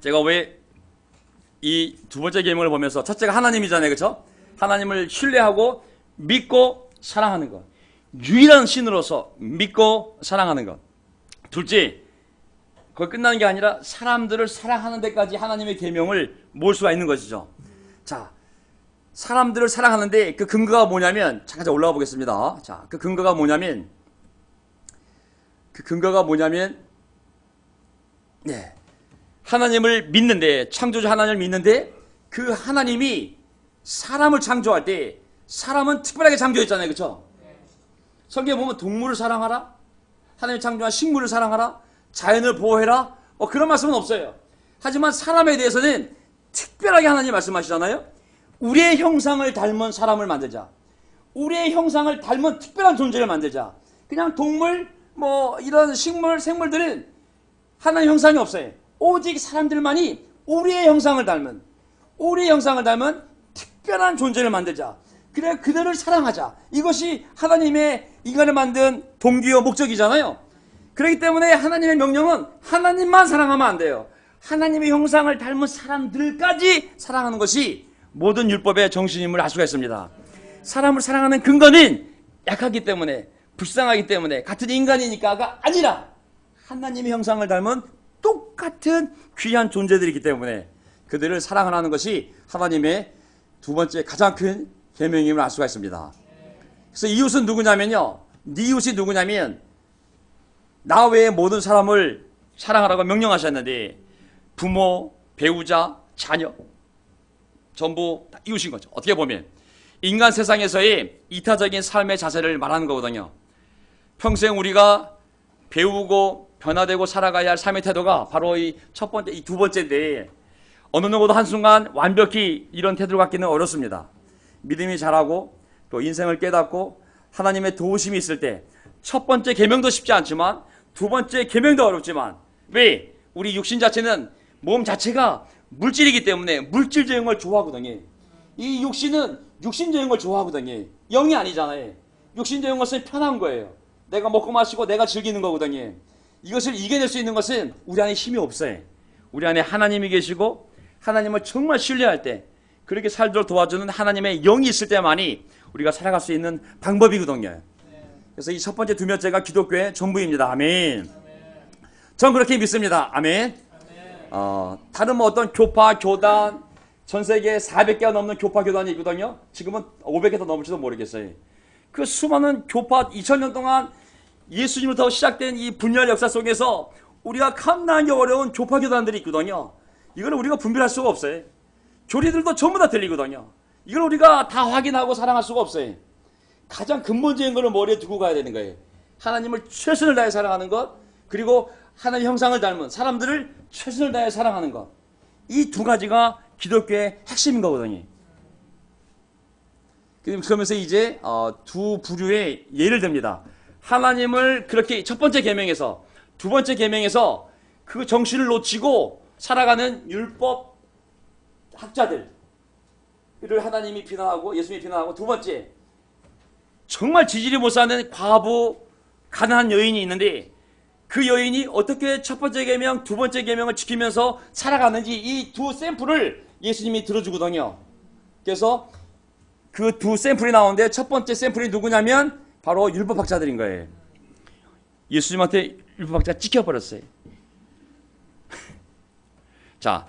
제가 왜 이 두 번째 계명을 보면서 첫째가 하나님이잖아요, 그렇죠? 하나님을 신뢰하고 믿고 사랑하는 것, 유일한 신으로서 믿고 사랑하는 것. 둘째, 거기 끝나는 게 아니라 사람들을 사랑하는 데까지 하나님의 계명을 모을 수가 있는 것이죠. 자, 사람들을 사랑하는데 그 근거가 뭐냐면 잠깐 올라가 보겠습니다. 자, 그 근거가 뭐냐면 네, 하나님을 믿는데, 창조주 하나님을 믿는데 그 하나님이 사람을 창조할 때 사람은 특별하게 창조했잖아요, 그렇죠? 성경에 보면 동물을 사랑하라, 하나님이 창조한 식물을 사랑하라, 자연을 보호해라, 그런 말씀은 없어요. 하지만 사람에 대해서는 특별하게 하나님 말씀하시잖아요. 우리의 형상을 닮은 사람을 만들자. 우리의 형상을 닮은 특별한 존재를 만들자. 그냥 동물, 이런 식물, 생물들은 하나님 형상이 없어요. 오직 사람들만이 우리의 형상을 닮은 특별한 존재를 만들자. 그래 그들을 사랑하자. 이것이 하나님의 인간을 만든 동기와 목적이잖아요. 그렇기 때문에 하나님의 명령은 하나님만 사랑하면 안 돼요. 하나님의 형상을 닮은 사람들까지 사랑하는 것이 모든 율법의 정신임을 알 수가 있습니다. 사람을 사랑하는 근거는 약하기 때문에, 불쌍하기 때문에, 같은 인간이니까가 아니라 하나님의 형상을 닮은 똑같은 귀한 존재들이기 때문에 그들을 사랑하는 것이 하나님의 두 번째 가장 큰 계명임을 알 수가 있습니다. 그래서 이웃은 누구냐면요, 네 이웃이 누구냐면 나 외의 모든 사람을 사랑하라고 명령하셨는데 부모, 배우자, 자녀 전부 다 이웃인 거죠. 어떻게 보면 인간 세상에서의 이타적인 삶의 자세를 말하는 거거든요. 평생 우리가 배우고 변화되고 살아가야 할 삶의 태도가 바로 이 첫 번째, 이 두 번째인데 어느 누구도 한순간 완벽히 이런 태도를 갖기는 어렵습니다. 믿음이 자라고 또 인생을 깨닫고 하나님의 도우심이 있을 때 첫 번째 계명도 쉽지 않지만 두 번째 계명도 어렵지만, 왜? 우리 육신 자체는 몸 자체가 물질이기 때문에 물질적인 걸 좋아하거든요. 이 육신은 육신적인 걸 좋아하거든요. 영이 아니잖아요. 육신적인 것은 편한 거예요. 내가 먹고 마시고 내가 즐기는 거거든요. 이것을 이겨낼 수 있는 것은 우리 안에 힘이 없어요. 우리 안에 하나님이 계시고 하나님을 정말 신뢰할 때, 그렇게 살도록 도와주는 하나님의 영이 있을 때만이 우리가 살아갈 수 있는 방법이거든요. 그래서 이 첫 번째, 두 번째가 기독교의 전부입니다. 아멘. 전 그렇게 믿습니다. 아멘. 다른 어떤 교파, 교단, 전 세계에 400개가 넘는 교파, 교단이 있거든요. 지금은 500개 더 넘을지도 모르겠어요. 그 수많은 교파, 2000년 동안 예수님부터 시작된 이 분열 역사 속에서 우리가 감당하기 어려운 교파, 교단들이 있거든요. 이걸 우리가 분별할 수가 없어요. 교리들도 전부 다 들리거든요. 이걸 우리가 다 확인하고 사랑할 수가 없어요. 가장 근본적인 것을 머리에 두고 가야 되는 거예요. 하나님을 최선을 다해 사랑하는 것, 그리고 하나님의 형상을 닮은 사람들을 최선을 다해 사랑하는 것. 이 두 가지가 기독교의 핵심인 거거든요. 그러면서 이제 두 부류의 예를 듭니다. 하나님을 그렇게 첫 번째 계명에서, 두 번째 계명에서 그 정신을 놓치고 살아가는 율법 학자들을 하나님이 비난하고 예수님이 비난하고, 두 번째 정말 지질이 못 사는 과부, 가난한 여인이 있는데 그 여인이 어떻게 첫 번째 계명, 두 번째 계명을 지키면서 살아가는지 이 두 샘플을 예수님이 들어주거든요. 그래서 그 두 샘플이 나오는데 첫 번째 샘플이 누구냐면 바로 율법학자들인 거예요. 예수님한테 율법학자가 찍혀버렸어요. 자,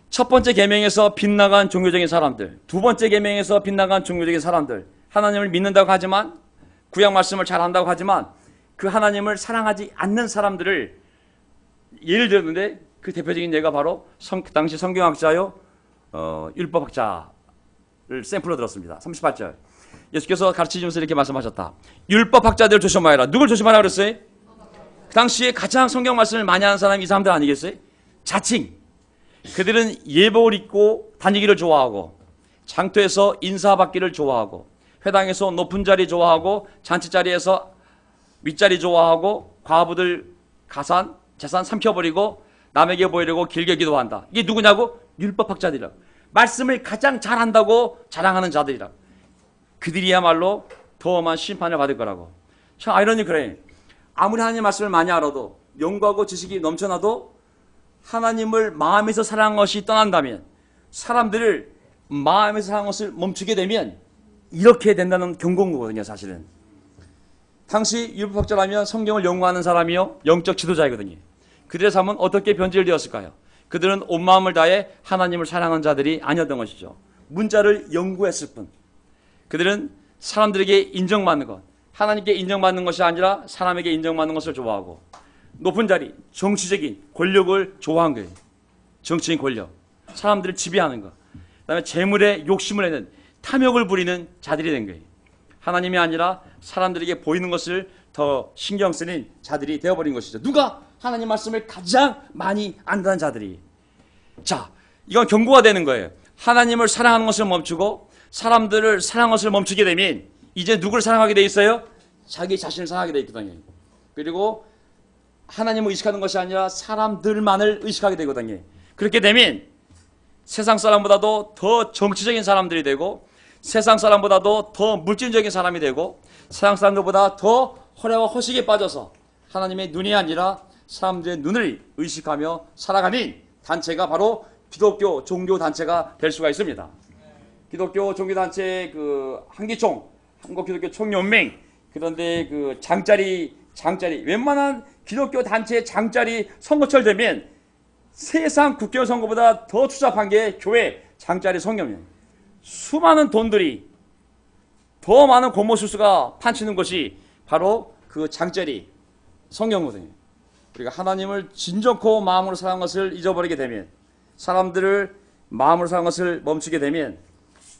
첫 번째 계명에서 빗나간 종교적인 사람들, 두 번째 계명에서 빗나간 종교적인 사람들, 하나님을 믿는다고 하지만, 구약 말씀을 잘 한다고 하지만 그 하나님을 사랑하지 않는 사람들을 예를 들었는데, 그 대표적인 예가 바로 그 당시 성경학자요 율법학자를 샘플로 들었습니다. 38절. 예수께서 가르치시면서 이렇게 말씀하셨다. 율법학자들 조심하여라. 누굴 조심하라 그랬어요? 그 당시에 가장 성경 말씀을 많이 하는 사람이 이 사람들 아니겠어요? 자칭. 그들은 예복을 입고 다니기를 좋아하고, 장터에서 인사받기를 좋아하고, 회당에서 높은 자리 좋아하고, 잔치 자리에서 윗자리 좋아하고, 과부들 가산, 재산 삼켜버리고 남에게 보이려고 길게 기도한다. 이게 누구냐고? 율법학자들이라고. 말씀을 가장 잘한다고 자랑하는 자들이라고. 그들이야말로 더 험한 심판을 받을 거라고. 참 아이러니 그래. 아무리 하나님 말씀을 많이 알아도, 연구하고 지식이 넘쳐나도 하나님을 마음에서 사랑한 것이 떠난다면, 사람들을 마음에서 사랑한 것을 멈추게 되면 이렇게 된다는 경고인 거거든요. 사실은 당시 율법학자라면 성경을 연구하는 사람이요 영적 지도자이거든요. 그들의 삶은 어떻게 변질되었을까요? 그들은 온 마음을 다해 하나님을 사랑한 자들이 아니었던 것이죠. 문자를 연구했을 뿐. 그들은 사람들에게 인정받는 것, 하나님께 인정받는 것이 아니라 사람에게 인정받는 것을 좋아하고, 높은 자리, 정치적인 권력을 좋아한 거예요. 정치인 권력, 사람들을 지배하는 것, 그다음에 재물에 욕심을 내는, 탐욕을 부리는 자들이 된 거예요. 하나님이 아니라 사람들에게 보이는 것을 더 신경 쓰는 자들이 되어버린 것이죠. 누가? 하나님 말씀을 가장 많이 안다는 자들이. 자, 이건 경고가 되는 거예요. 하나님을 사랑하는 것을 멈추고 사람들을 사랑하는 것을 멈추게 되면 이제 누구를 사랑하게 돼 있어요? 자기 자신을 사랑하게 돼 있거든요. 그리고 하나님을 의식하는 것이 아니라 사람들만을 의식하게 되거든요. 그렇게 되면 세상 사람보다도 더 정치적인 사람들이 되고, 세상 사람보다도 더 물질적인 사람이 되고, 세상 사람들보다 더 허례와 허식에 빠져서 하나님의 눈이 아니라 사람들의 눈을 의식하며 살아가는 단체가 바로 기독교 종교단체가 될 수가 있습니다. 기독교 종교단체 그 한기총, 한국기독교 총연맹, 그런데 그 장자리 웬만한 기독교 단체 장자리 선거철 되면 세상 국회의원 선거보다 더 추잡한 게 교회 장자리 성경이에요. 수많은 돈들이, 더 많은 권모술수가 판치는 것이 바로 그 장자리 성경거든요. 우리가 하나님을 진정코 마음으로 사랑한 것을 잊어버리게 되면, 사람들을 마음으로 사랑한 것을 멈추게 되면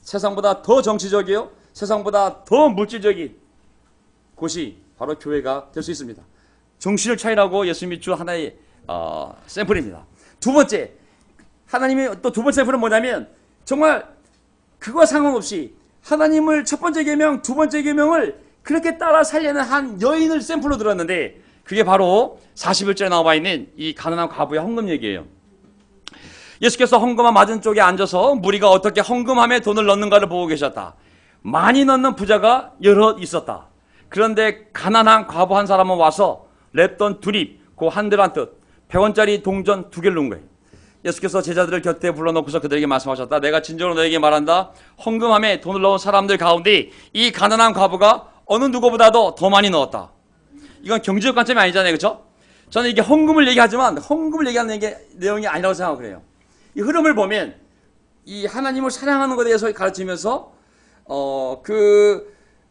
세상보다 더 정치적이요, 세상보다 더 물질적인 곳이 바로 교회가 될 수 있습니다. 정신을 차리라고 예수님이 주 하나의 샘플입니다. 두 번째, 하나님의 또 두 번째 샘플은 뭐냐면, 정말 그거와 상관없이 하나님을 첫 번째 계명, 두 번째 계명을 그렇게 따라 살려는 한 여인을 샘플로 들었는데, 그게 바로 41절에 나와 있는 이 가난한 과부의 헌금 얘기예요. 예수께서 헌금함 맞은쪽에 앉아서 무리가 어떻게 헌금함에 돈을 넣는가를 보고 계셨다. 많이 넣는 부자가 여럿 있었다. 그런데 가난한 과부 한 사람은 와서 랩돈 2립, 그 한들 한 뜻, 100원짜리 동전 2개를 넣은 거예요. 예수께서 제자들을 곁에 불러놓고서 그들에게 말씀하셨다. 내가 진정으로 너에게 말한다. 헌금함에 돈을 넣은 사람들 가운데 이 가난한 과부가 어느 누구보다도 더 많이 넣었다. 이건 경제적 관점이 아니잖아요. 그렇죠? 저는 이게 헌금을 얘기하지만 헌금을 얘기하는 게 내용이 아니라고 생각을 해요. 이 흐름을 보면 이 하나님을 사랑하는 것에 대해서 가르치면서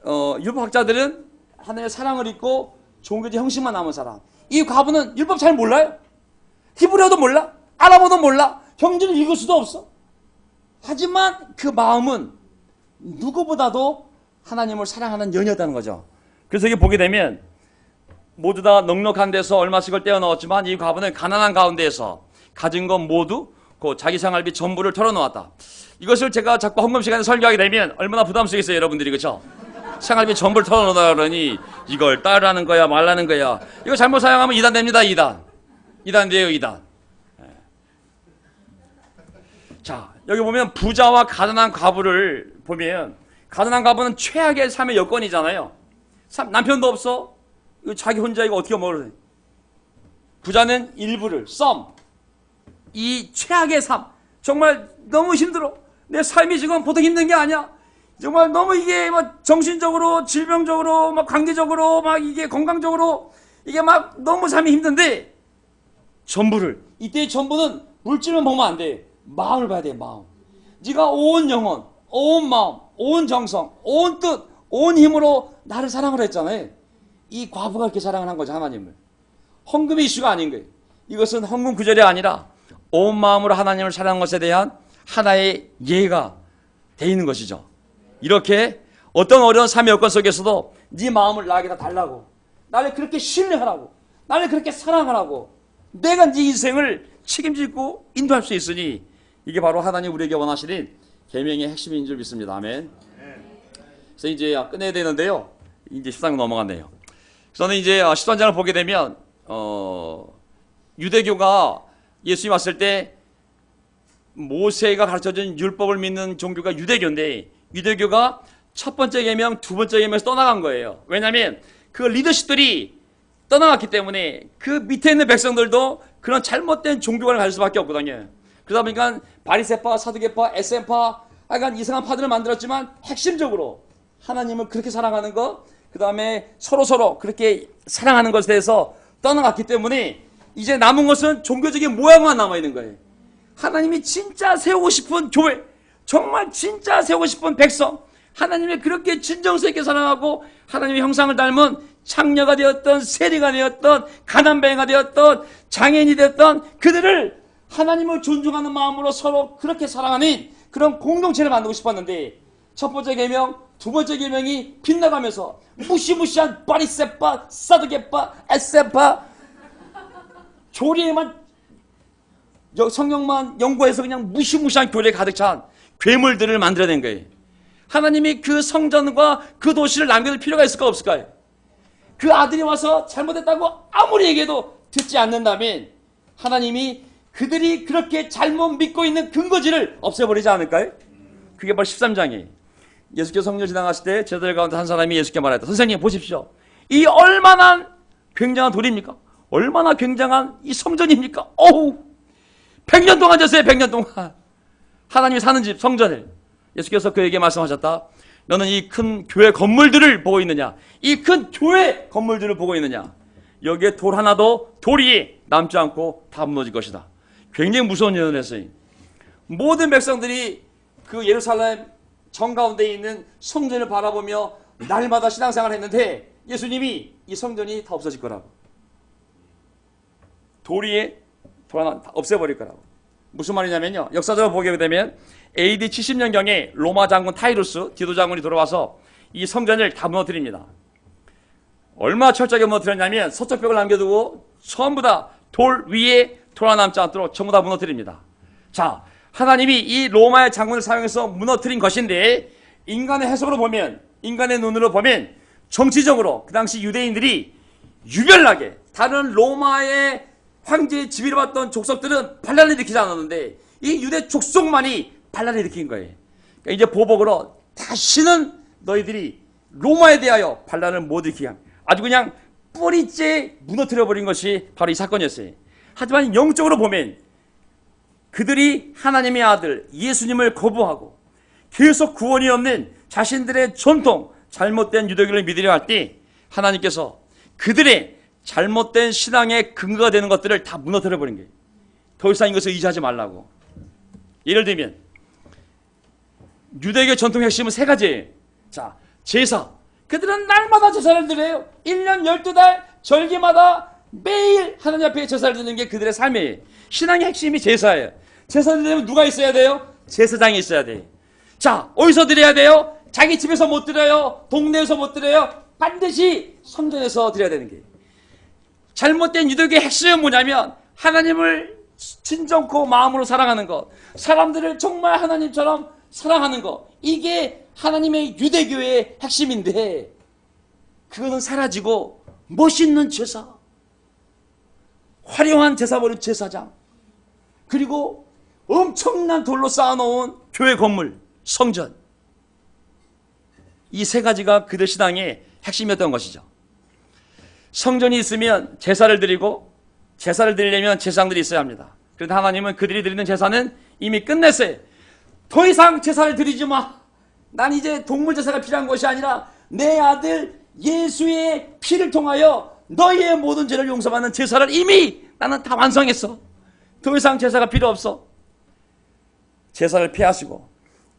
율법학자들은 하나님의 사랑을 잊고 종교적 형식만 남은 사람. 이 과부는 율법 잘 몰라요. 히브리어도 몰라. 아람어도 몰라. 형제를 읽을 수도 없어. 하지만 그 마음은 누구보다도 하나님을 사랑하는 연이었다는 거죠. 그래서 이게 보게 되면 모두 다 넉넉한 데서 얼마씩을 떼어 넣었지만 이 과부는 가난한 가운데에서 가진 것 모두 그 자기 생활비 전부를 털어놓았다. 이것을 제가 자꾸 헌금 시간에 설교하게 되면 얼마나 부담스럽겠어요, 여러분들이. 그렇죠? 생활비 전부를 털어놓으라 그러니 이걸 따르라는 거야 말라는 거야. 이거 잘못 사용하면 2단 됩니다. 2단 돼요. 2단. 자, 여기 보면 부자와 가난한 과부를 보면, 가난한 과부는 최악의 삶의 여건이잖아요. 남편도 없어. 자기 혼자 이거 어떻게 먹으래. 부자는 일부를 이 최악의 삶, 정말 너무 힘들어. 내 삶이 지금 보통 힘든 게 아니야. 정말 너무 이게 막 정신적으로, 질병적으로, 막 관계적으로, 막 이게 건강적으로 이게 막 너무 삶이 힘든데 전부를, 이때의 전부는 물질만 보면 안 돼. 마음을 봐야 돼. 마음. 네가 온 영혼, 온 마음, 온 정성, 온 뜻, 온 힘으로 나를 사랑을 했잖아요. 이 과부가 이렇게 사랑을 한 거죠. 하나님을. 헌금의 이슈가 아닌 거예요. 이것은 헌금 구절이 아니라 온 마음으로 하나님을 사랑한 것에 대한 하나의 예가 돼 있는 것이죠. 이렇게 어떤 어려운 삶의 여건 속에서도 네 마음을 나에게다 달라고, 나를 그렇게 신뢰하라고, 나를 그렇게 사랑하라고, 내가 네 인생을 책임지고 인도할 수 있으니 이게 바로 하나님 우리에게 원하시는 계명의 핵심인 줄 믿습니다. 아멘. 그래서 이제 끝내야 되는데요. 이제 13장 넘어갔네요. 저는 이제 13장을 보게 되면 유대교가 예수님 왔을 때 모세가 가르쳐준 율법을 믿는 종교가 유대교인데, 유대교가 첫 번째 계명, 두 번째 계명에서 떠나간 거예요. 왜냐하면 그 리더십들이 떠나갔기 때문에 그 밑에 있는 백성들도 그런 잘못된 종교관을 가질 수밖에 없거든요. 그러다 보니까 바리새파, 사두개파, 에셈파, 약간 이상한 파들을 만들었지만 핵심적으로 하나님을 그렇게 사랑하는 것, 그 다음에 서로서로 그렇게 사랑하는 것에 대해서 떠나갔기 때문에 이제 남은 것은 종교적인 모양만 남아있는 거예요. 하나님이 진짜 세우고 싶은 교회, 정말 진짜 세우고 싶은 백성, 하나님이 그렇게 진정성 있게 사랑하고 하나님의 형상을 닮은 창녀가 되었던, 세리가 되었던, 가난뱅이가 되었던, 장애인이 되었던 그들을 하나님을 존중하는 마음으로 서로 그렇게 사랑하는 그런 공동체를 만들고 싶었는데, 첫 번째 계명, 두 번째 계명이 빗나가면서 무시무시한 바리새파, 사두개파, 에셈파, 교리에만 성경만 연구해서 그냥 무시무시한 교리에 가득 찬 괴물들을 만들어낸 거예요. 하나님이 그 성전과 그 도시를 남겨둘 필요가 있을까 없을까요? 그 아들이 와서 잘못했다고 아무리 얘기해도 듣지 않는다면 하나님이 그들이 그렇게 잘못 믿고 있는 근거지를 없애버리지 않을까요? 그게 바로 13장이에요. 예수께서 성전 지나가실 때 제자들 가운데 한 사람이 예수께 말했다. 선생님 보십시오. 이 얼마나 굉장한 돌입니까? 얼마나 굉장한 이 성전입니까? 어우, 100년 동안 졌어요. 100년 동안. 하나님이 사는 집, 성전을. 예수께서 그에게 말씀하셨다. 너는 이 큰 교회 건물들을 보고 있느냐? 이 큰 교회 건물들을 보고 있느냐? 여기에 돌 하나도 돌이 남지 않고 다 무너질 것이다. 굉장히 무서운 예언을 했어요. 모든 백성들이 그 예루살렘 정 가운데 있는 성전을 바라보며 날마다 신앙생활을 했는데 예수님이 이 성전이 다 없어질 거라고. 돌 하나 다 없애버릴 거라고. 무슨 말이냐면요. 역사적으로 보게 되면 AD 70년경에 로마 장군 타이루스 디도 장군이 들어와서 이 성전을 다 무너뜨립니다. 얼마나 철저하게 무너뜨렸냐면 서쪽 벽을 남겨두고 전부 다 돌 위에 돌 하나 남지 않도록 전부 다 무너뜨립니다. 자, 하나님이 이 로마의 장군을 사용해서 무너뜨린 것인데 인간의 해석으로 보면, 인간의 눈으로 보면 정치적으로 그 당시 유대인들이 유별나게 다른 로마의 황제의 지위를 받던 족속들은 반란을 일으키지 않았는데 이 유대 족속만이 반란을 일으킨 거예요. 그러니까 이제 보복으로 다시는 너희들이 로마에 대하여 반란을 못 일으키게 합니다. 아주 그냥 뿌리째 무너뜨려버린 것이 바로 이 사건이었어요. 하지만 영적으로 보면 그들이 하나님의 아들 예수님을 거부하고 계속 구원이 없는 자신들의 전통 잘못된 유대교를 믿으려 할 때 하나님께서 그들의 잘못된 신앙의 근거가 되는 것들을 다 무너뜨려버린 거예요. 더 이상 이것을 의지하지 말라고. 예를 들면 유대교 전통 핵심은 세 가지예요. 자, 제사. 그들은 날마다 제사를 드려요. 1년 12달 절기마다 매일 하나님 앞에 제사를 드리는 게 그들의 삶이에요. 신앙의 핵심이 제사예요. 제사를 드리려면 누가 있어야 돼요? 제사장이 있어야 돼요. 자, 어디서 드려야 돼요? 자기 집에서 못 드려요. 동네에서 못 드려요. 반드시 성전에서 드려야 되는 게. 잘못된 유대교의 핵심은 뭐냐면 하나님을 진정코 마음으로 사랑하는 것, 사람들을 정말 하나님처럼 사랑하는 것, 이게 하나님의 유대교의 핵심인데 그거는 사라지고 멋있는 제사, 화려한 제사 버린 제사장, 그리고 엄청난 돌로 쌓아놓은 교회 건물, 성전, 이 세 가지가 그들 신앙의 핵심이었던 것이죠. 성전이 있으면 제사를 드리고 제사를 드리려면 제사장들이 있어야 합니다. 그런데 하나님은 그들이 드리는 제사는 이미 끝냈어요. 더 이상 제사를 드리지 마. 난 이제 동물 제사가 필요한 것이 아니라 내 아들 예수의 피를 통하여 너희의 모든 죄를 용서받는 제사를 이미 나는 다 완성했어. 더 이상 제사가 필요 없어. 제사를 폐하시고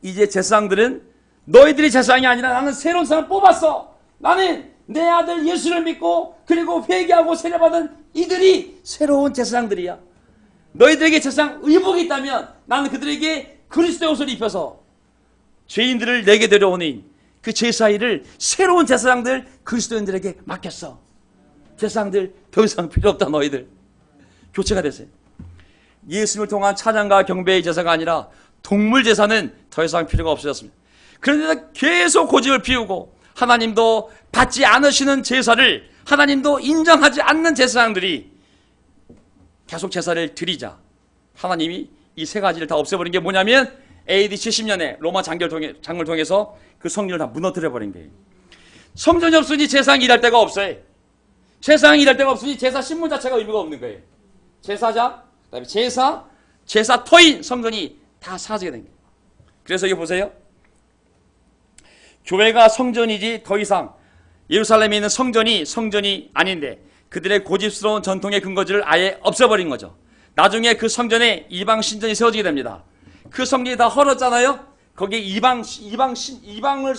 이제 제사장들은 너희들이 제사장이 아니라 나는 새로운 사람을 뽑았어. 나는 내 아들 예수를 믿고 그리고 회개하고 세례받은 이들이 새로운 제사장들이야. 너희들에게 제사장 의복이 있다면 나는 그들에게 그리스도의 옷을 입혀서 죄인들을 내게 데려오니 그 제사일을 새로운 제사장들 그리스도인들에게 맡겼어. 제사장들 더 이상 필요 없다. 너희들 교체가 됐어요. 예수님을 통한 찬양과 경배의 제사가 아니라 동물 제사는 더 이상 필요가 없어졌습니다. 그런데 계속 고집을 피우고 하나님도 받지 않으시는 제사를 하나님도 인정하지 않는 제사장들이 계속 제사를 드리자 하나님이 이 세 가지를 다 없애버린 게 뭐냐면 AD 70년에 로마 장을 통해서 그 성전을 다 무너뜨려 버린 거예요. 성전이 없으니 제사장이 일할 데가 없어요. 제사장이 일할 데가 없으니 제사 신문 자체가 의미가 없는 거예요. 제사장, 그다음에 제사 터인 성전이 다 사라지게 된 거예요. 그래서 이거 보세요. 교회가 성전이지 더 이상 예루살렘에 있는 성전이 아닌데 그들의 고집스러운 전통의 근거지를 아예 없애버린 거죠. 나중에 그 성전에 이방 신전이 세워지게 됩니다. 그 성전이 다 헐었잖아요. 거기에 이방신을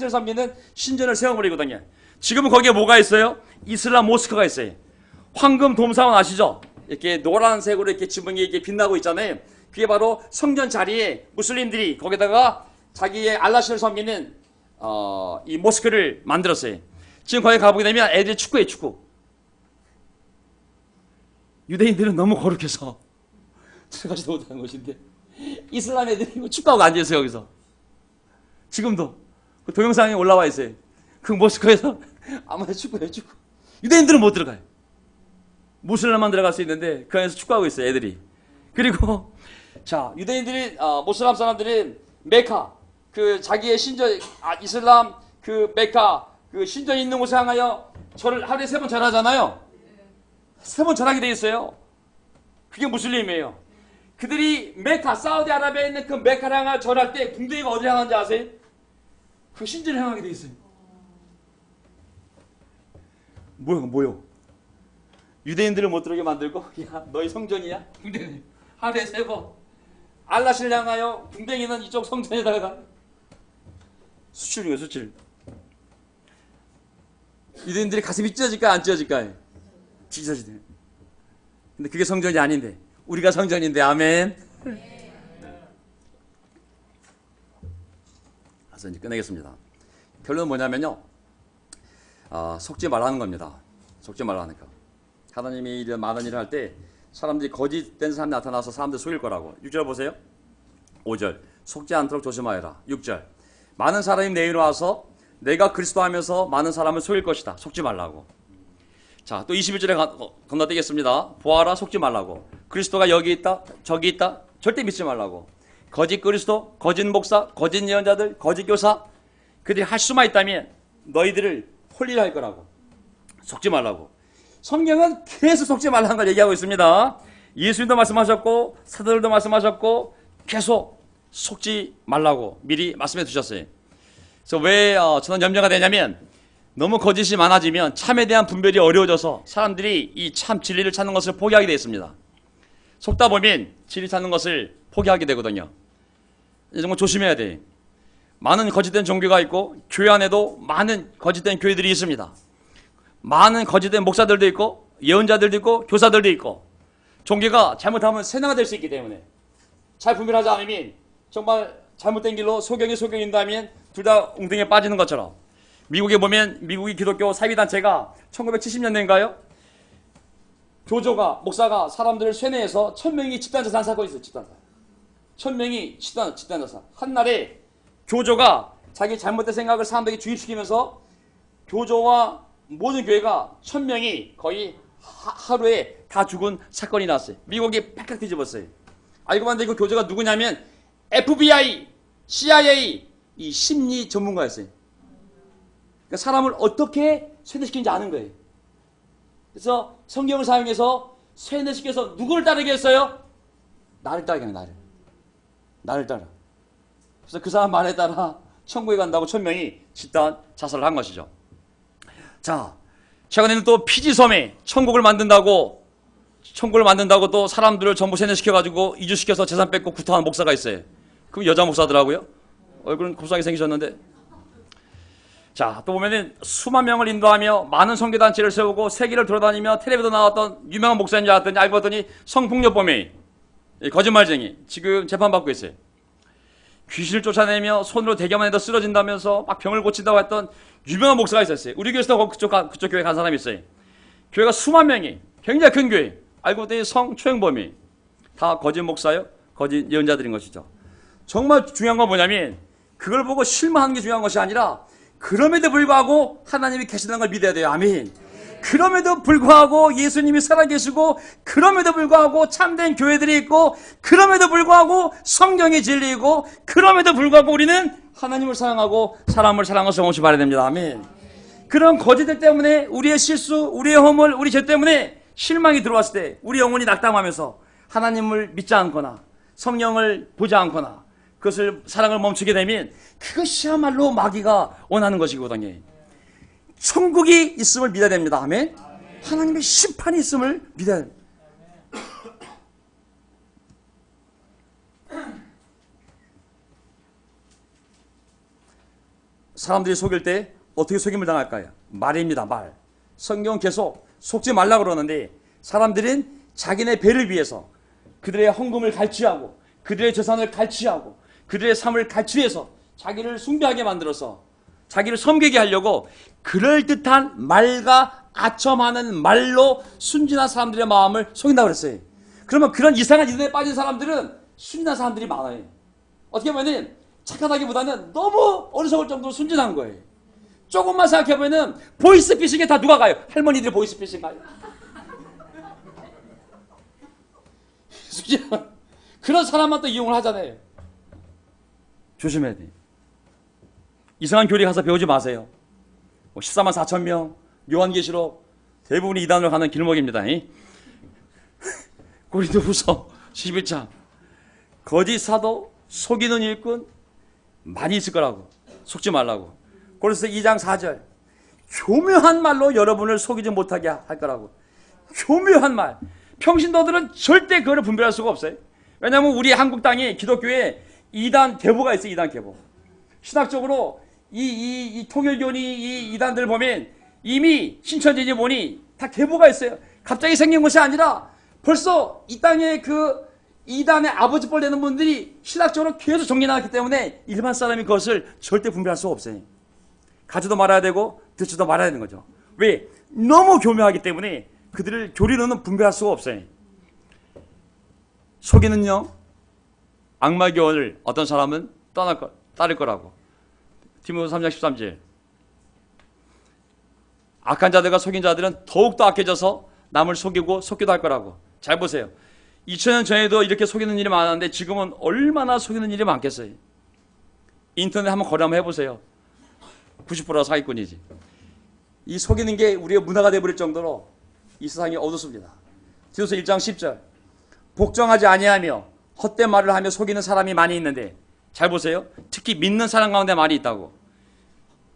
섬기는 신전을 세워버리거든요. 지금은 거기에 뭐가 있어요? 이슬람 모스크가 있어요. 황금 돔사원 아시죠? 이렇게 노란색으로 이렇게 지붕이 이렇게 빛나고 있잖아요. 그게 바로 성전 자리에 무슬림들이 거기다가 자기의 알라신을 섬기는 이 모스크를 만들었어요. 지금 거기 가보게 되면 애들이 축구해요. 축구. 유대인들은 너무 거룩해서 들어가지도 못하는 곳인데 이슬람 애들이 축구하고 앉아있어요. 여기서 지금도 그 동영상이 올라와 있어요. 그 모스크에서 아무나 축구해요. 축구. 유대인들은 못 들어가요. 무슬림만 들어갈 수 있는데 그 안에서 축구하고 있어요. 애들이. 그리고 자, 유대인들이 모슬람 사람들은 메카 그 자기의 신전 이슬람 그 메카 그 신전이 있는 곳에 향하여 절을 하루에 3번 절하잖아요. 3번 절하게 돼 있어요. 그게 무슬림이에요. 그들이 메카 사우디아라비아에 있는 그 메카를 향하여 절할 때 궁둥이가 어디 향하는지 아세요? 그 신전을 향하게 돼 있어요. 뭐요? 유대인들을 못 들어오게 만들고 야 너희 성전이야? 궁뎅이 하루에 3번 알라신을 향하여 궁뎅이는 이쪽 성전에다가 수출이에요. 수출. 유대인들이 가슴이 찢어질까요? 안 찢어질까요? 찢어지네. 근데 그게 성전이 아닌데 우리가 성전인데. 아멘. 그래서 이제 끝내겠습니다. 결론은 뭐냐면요, 속지 말라는 겁니다. 속지 말라는 거. 하나님이 이런 많은 일을 할 때 사람들이 거짓된 사람이 나타나서 사람들 속일 거라고. 6절 보세요. 5절 속지 않도록 조심하여라. 6절 많은 사람이 내 이로 와서 내가 그리스도 하면서 많은 사람을 속일 것이다. 속지 말라고. 자, 또 21절에 건너뛰겠습니다. 보아라, 속지 말라고. 그리스도가 여기 있다, 저기 있다, 절대 믿지 말라고. 거짓 그리스도, 거짓 목사, 거짓 예언자들, 거짓 교사, 그들이 할 수만 있다면 너희들을 홀리려 할 거라고. 속지 말라고. 성경은 계속 속지 말라는 걸 얘기하고 있습니다. 예수님도 말씀하셨고 사도들도 말씀하셨고 계속 속지 말라고 미리 말씀해 주셨어요. 그래서 왜 저는 염려가 되냐면 너무 거짓이 많아지면 참에 대한 분별이 어려워져서 사람들이 이 참 진리를 찾는 것을 포기하게 되어 있습니다. 속다 보면 진리 찾는 것을 포기하게 되거든요. 정말 조심해야 돼. 많은 거짓된 종교가 있고 교회 안에도 많은 거짓된 교회들이 있습니다. 많은 거짓된 목사들도 있고 예언자들도 있고 교사들도 있고 종교가 잘못하면 세뇌가 될 수 있기 때문에 잘 분별하지 않으면 정말 잘못된 길로 소경인다면 둘 다 웅덩이에 빠지는 것처럼 미국에 보면 미국의 기독교 사이비단체가 1970년대인가요? 교조가 목사가 사람들을 세뇌해서 1000명이 집단자살 사건이 있어요. 집단자살. 1000명이 집단자살. 한날에 교조가 자기 잘못된 생각을 사람들에게 주입시키면서 교조와 모든 교회가 1000명이 거의 하루에 다 죽은 사건이 났어요. 미국이 팍팍 뒤집었어요. 알고 봤는데 그 교조가 누구냐면 FBI, CIA 이 심리 전문가였어요. 그러니까 사람을 어떻게 세뇌시키는지 아는 거예요. 그래서 성경을 사용해서 세뇌시켜서 누구를 따르게 했어요? 나를 따르게 하는 나를 따라. 그래서 그 사람 말에 따라 천국에 간다고 1000명이 집단 자살을 한 것이죠. 자, 최근에는 또 피지섬에 천국을 만든다고 또 사람들을 전부 세뇌시켜가지고 이주시켜서 재산 뺏고 구타하는 목사가 있어요. 그럼 여자 목사더라고요. 얼굴은 곱상하게 생기셨는데. 자, 또 보면은 수만 명을 인도하며 많은 선교단체를 세우고 세계를 돌아다니며 텔레비도 나왔던 유명한 목사인 줄 알았더니 알고 봤더니 성폭력범이, 거짓말쟁이, 지금 재판받고 있어요. 귀신을 쫓아내며 손으로 대기만 해도 쓰러진다면서 막 병을 고친다고 했던 유명한 목사가 있었어요. 우리 교회에서도 그쪽 교회 간 사람이 있어요. 교회가 수만 명이, 굉장히 큰 교회. 알고 봤더니 성추행범이 다 거짓 목사요, 거짓 예언자들인 것이죠. 정말 중요한 건 뭐냐면 그걸 보고 실망하는 게 중요한 것이 아니라 그럼에도 불구하고 하나님이 계시다는 걸 믿어야 돼요. 아멘. 그럼에도 불구하고 예수님이 살아계시고 그럼에도 불구하고 참된 교회들이 있고 그럼에도 불구하고 성경이 진리이고 그럼에도 불구하고 우리는 하나님을 사랑하고 사람을 사랑하는 성공시 바라야 됩니다. 아멘. 그런 거짓들 때문에 우리의 실수, 우리의 허물, 우리 죄 때문에 실망이 들어왔을 때 우리 영혼이 낙담하면서 하나님을 믿지 않거나 성령을 보지 않거나 그것을 사랑을 멈추게 되면 그것이야말로 마귀가 원하는 것이거든요. 천국이 있음을 믿어야 됩니다. 아멘. 하나님의 심판이 있음을 믿어야 됩니다. 사람들이 속일 때 어떻게 속임을 당할까요? 말입니다. 말. 성경은 계속 속지 말라고 그러는데 사람들은 자기네 배를 위해서 그들의 헌금을 갈취하고 그들의 재산을 갈취하고 그들의 삶을 갈취해서 자기를 숭배하게 만들어서 자기를 섬기게 하려고 그럴듯한 말과 아첨하는 말로 순진한 사람들의 마음을 속인다고 그랬어요. 그러면 그런 이상한 이론에 빠진 사람들은 순진한 사람들이 많아요. 어떻게 보면 착하다기보다는 너무 어리석을 정도로 순진한 거예요. 조금만 생각해보면 보이스피싱에 다 누가 가요? 할머니들이 보이스피싱 가요. 그런 사람만 또 이용을 하잖아요. 조심해야 돼. 이상한 교리 가서 배우지 마세요. 14만 4천 명, 요한계시록 대부분이 이단으로 가는 길목입니다. 고린도후서 11장 거짓 사도, 속이는 일꾼 많이 있을 거라고. 속지 말라고. 고린도서 2장 4절 교묘한 말로 여러분을 속이지 못하게 할 거라고. 교묘한 말. 평신도들은 절대 그거를 분별할 수가 없어요. 왜냐하면 우리 한국 땅에 기독교에 이단 계보가 있어요. 이단 계보. 신학적으로 이 통일교니 이 이단들 보면 이미 신천지지 보니 다 계보가 있어요. 갑자기 생긴 것이 아니라 벌써 이 땅에 그 이단의 아버지뻘 되는 분들이 신학적으로 계속 정리해놨기 때문에 일반 사람이 그것을 절대 분별할 수가 없어요. 가지도 말아야 되고 듣지도 말아야 되는 거죠. 왜? 너무 교묘하기 때문에 그들을 교리로는 분별할 수가 없어요. 속이는요, 악마의 교훈을 어떤 사람은 따를 거라고. 디모데 3장 13절. 악한 자들과 속인 자들은 더욱더 악해져서 남을 속이고 속기도 할 거라고. 잘 보세요. 2000년 전에도 이렇게 속이는 일이 많았는데 지금은 얼마나 속이는 일이 많겠어요. 인터넷 한번 거래 한번 해보세요. 90%가 사기꾼이지. 이 속이는 게 우리의 문화가 되어버릴 정도로 이 세상이 어둡습니다. 디도서 1장 10절. 복종하지 아니하며 헛된 말을 하며 속이는 사람이 많이 있는데 잘 보세요. 특히 믿는 사람 가운데 말이 있다고.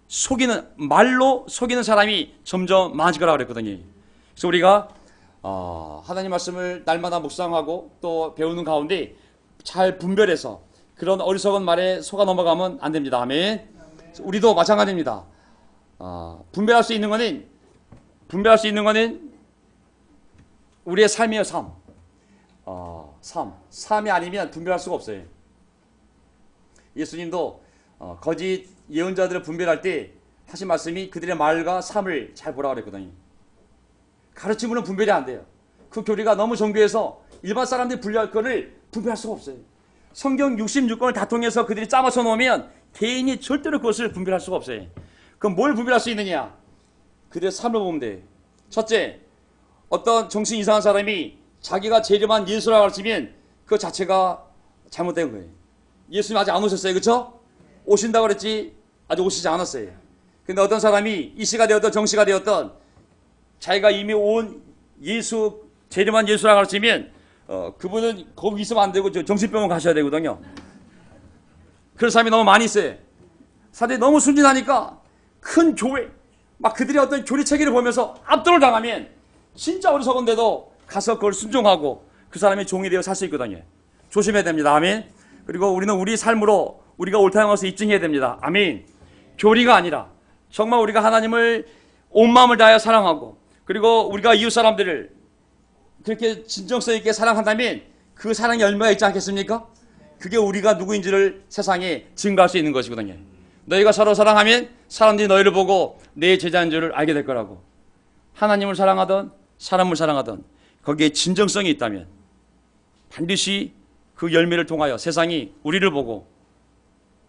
속이는 말로 속이는 사람이 점점 많아질 거라고 그랬거든요. 그래서 우리가 하나님 말씀을 날마다 묵상하고 또 배우는 가운데 잘 분별해서 그런 어리석은 말에 속아 넘어가면 안 됩니다. 아멘. 우리도 마찬가지입니다. 분별할 수 있는 거는 우리의 삶이에요. 삶이 아니면 분별할 수가 없어요. 예수님도 거짓 예언자들을 분별할 때 하신 말씀이 그들의 말과 삶을 잘 보라고 그랬거든요. 가르침으로는 분별이 안 돼요. 그 교리가 너무 정교해서 일반 사람들이 분별할 거를 분별할 수가 없어요. 성경 66권을 다 통해서 그들이 짜맞춰 놓으면 개인이 절대로 그것을 분별할 수가 없어요. 그럼 뭘 분별할 수 있느냐? 그들의 삶을 보면 돼요. 첫째, 어떤 정신 이상한 사람이 자기가 재림한 예수라고 가르치면 그 자체가 잘못된 거예요. 예수님 아직 안 오셨어요. 그렇죠? 오신다고 그랬지 아직 오시지 않았어요. 근데 어떤 사람이 이씨가 되었던 정씨가 되었던 자기가 이미 온 예수, 재림한 예수라고 가르치면 그분은 거기 있으면 안 되고 정신병원 가셔야 되거든요. 그런 사람이 너무 많이 있어요. 사람들이 너무 순진하니까 큰 교회 막 그들의 어떤 교리 체계를 보면서 압도를 당하면 진짜 어리석은데도 가서 그걸 순종하고 그 사람이 종이 되어 살 수 있거든요. 조심해야 됩니다. 아멘. 그리고 우리는 우리 삶으로 우리가 옳다는 것을 입증해야 됩니다. 아멘. 교리가 아니라 정말 우리가 하나님을 온 마음을 다하여 사랑하고 그리고 우리가 이웃 사람들을 그렇게 진정성 있게 사랑한다면 그 사랑의 열매가 있지 않겠습니까? 그게 우리가 누구인지를 세상에 증거할 수 있는 것이거든요. 너희가 서로 사랑하면 사람들이 너희를 보고 내 제자인 줄을 알게 될 거라고. 하나님을 사랑하던 사람을 사랑하던 거기에 진정성이 있다면 반드시 그 열매를 통하여 세상이 우리를 보고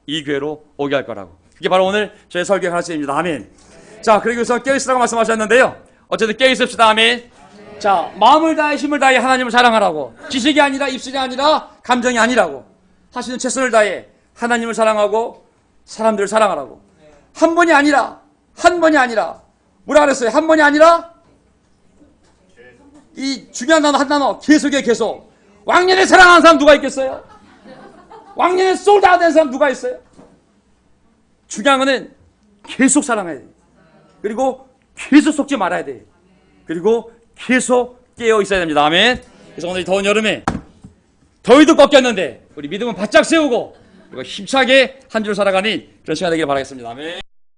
이 교회로 오게 할 거라고. 그게 바로 오늘 저의 설교의 가르침입니다. 아멘. 자, 그리고서 깨어있으라고 말씀하셨는데요. 어쨌든 깨어있읍시다. 아멘. 자, 마음을 다해 힘을 다해 하나님을 사랑하라고. 지식이 아니라 입술이 아니라 감정이 아니라고 하시는 최선을 다해 하나님을 사랑하고 사람들을 사랑하라고. 한 번이 아니라 뭐라 그랬어요? 한 번이 아니라 이 중요한 단어 한 단어 계속이에요. 계속. 왕년에 사랑하는 사람 누가 있겠어요? 왕년에 솔드아웃 된 사람 누가 있어요? 중요한 거는 계속 사랑해야 돼요. 그리고 계속 속지 말아야 돼요. 그리고 계속 깨어 있어야 됩니다. 아멘. 그래서 오늘 더운 여름에 더위도 꺾였는데 우리 믿음은 바짝 세우고 그리고 힘차게 한 줄 살아가는 그런 시간 되기를 바라겠습니다. 아멘.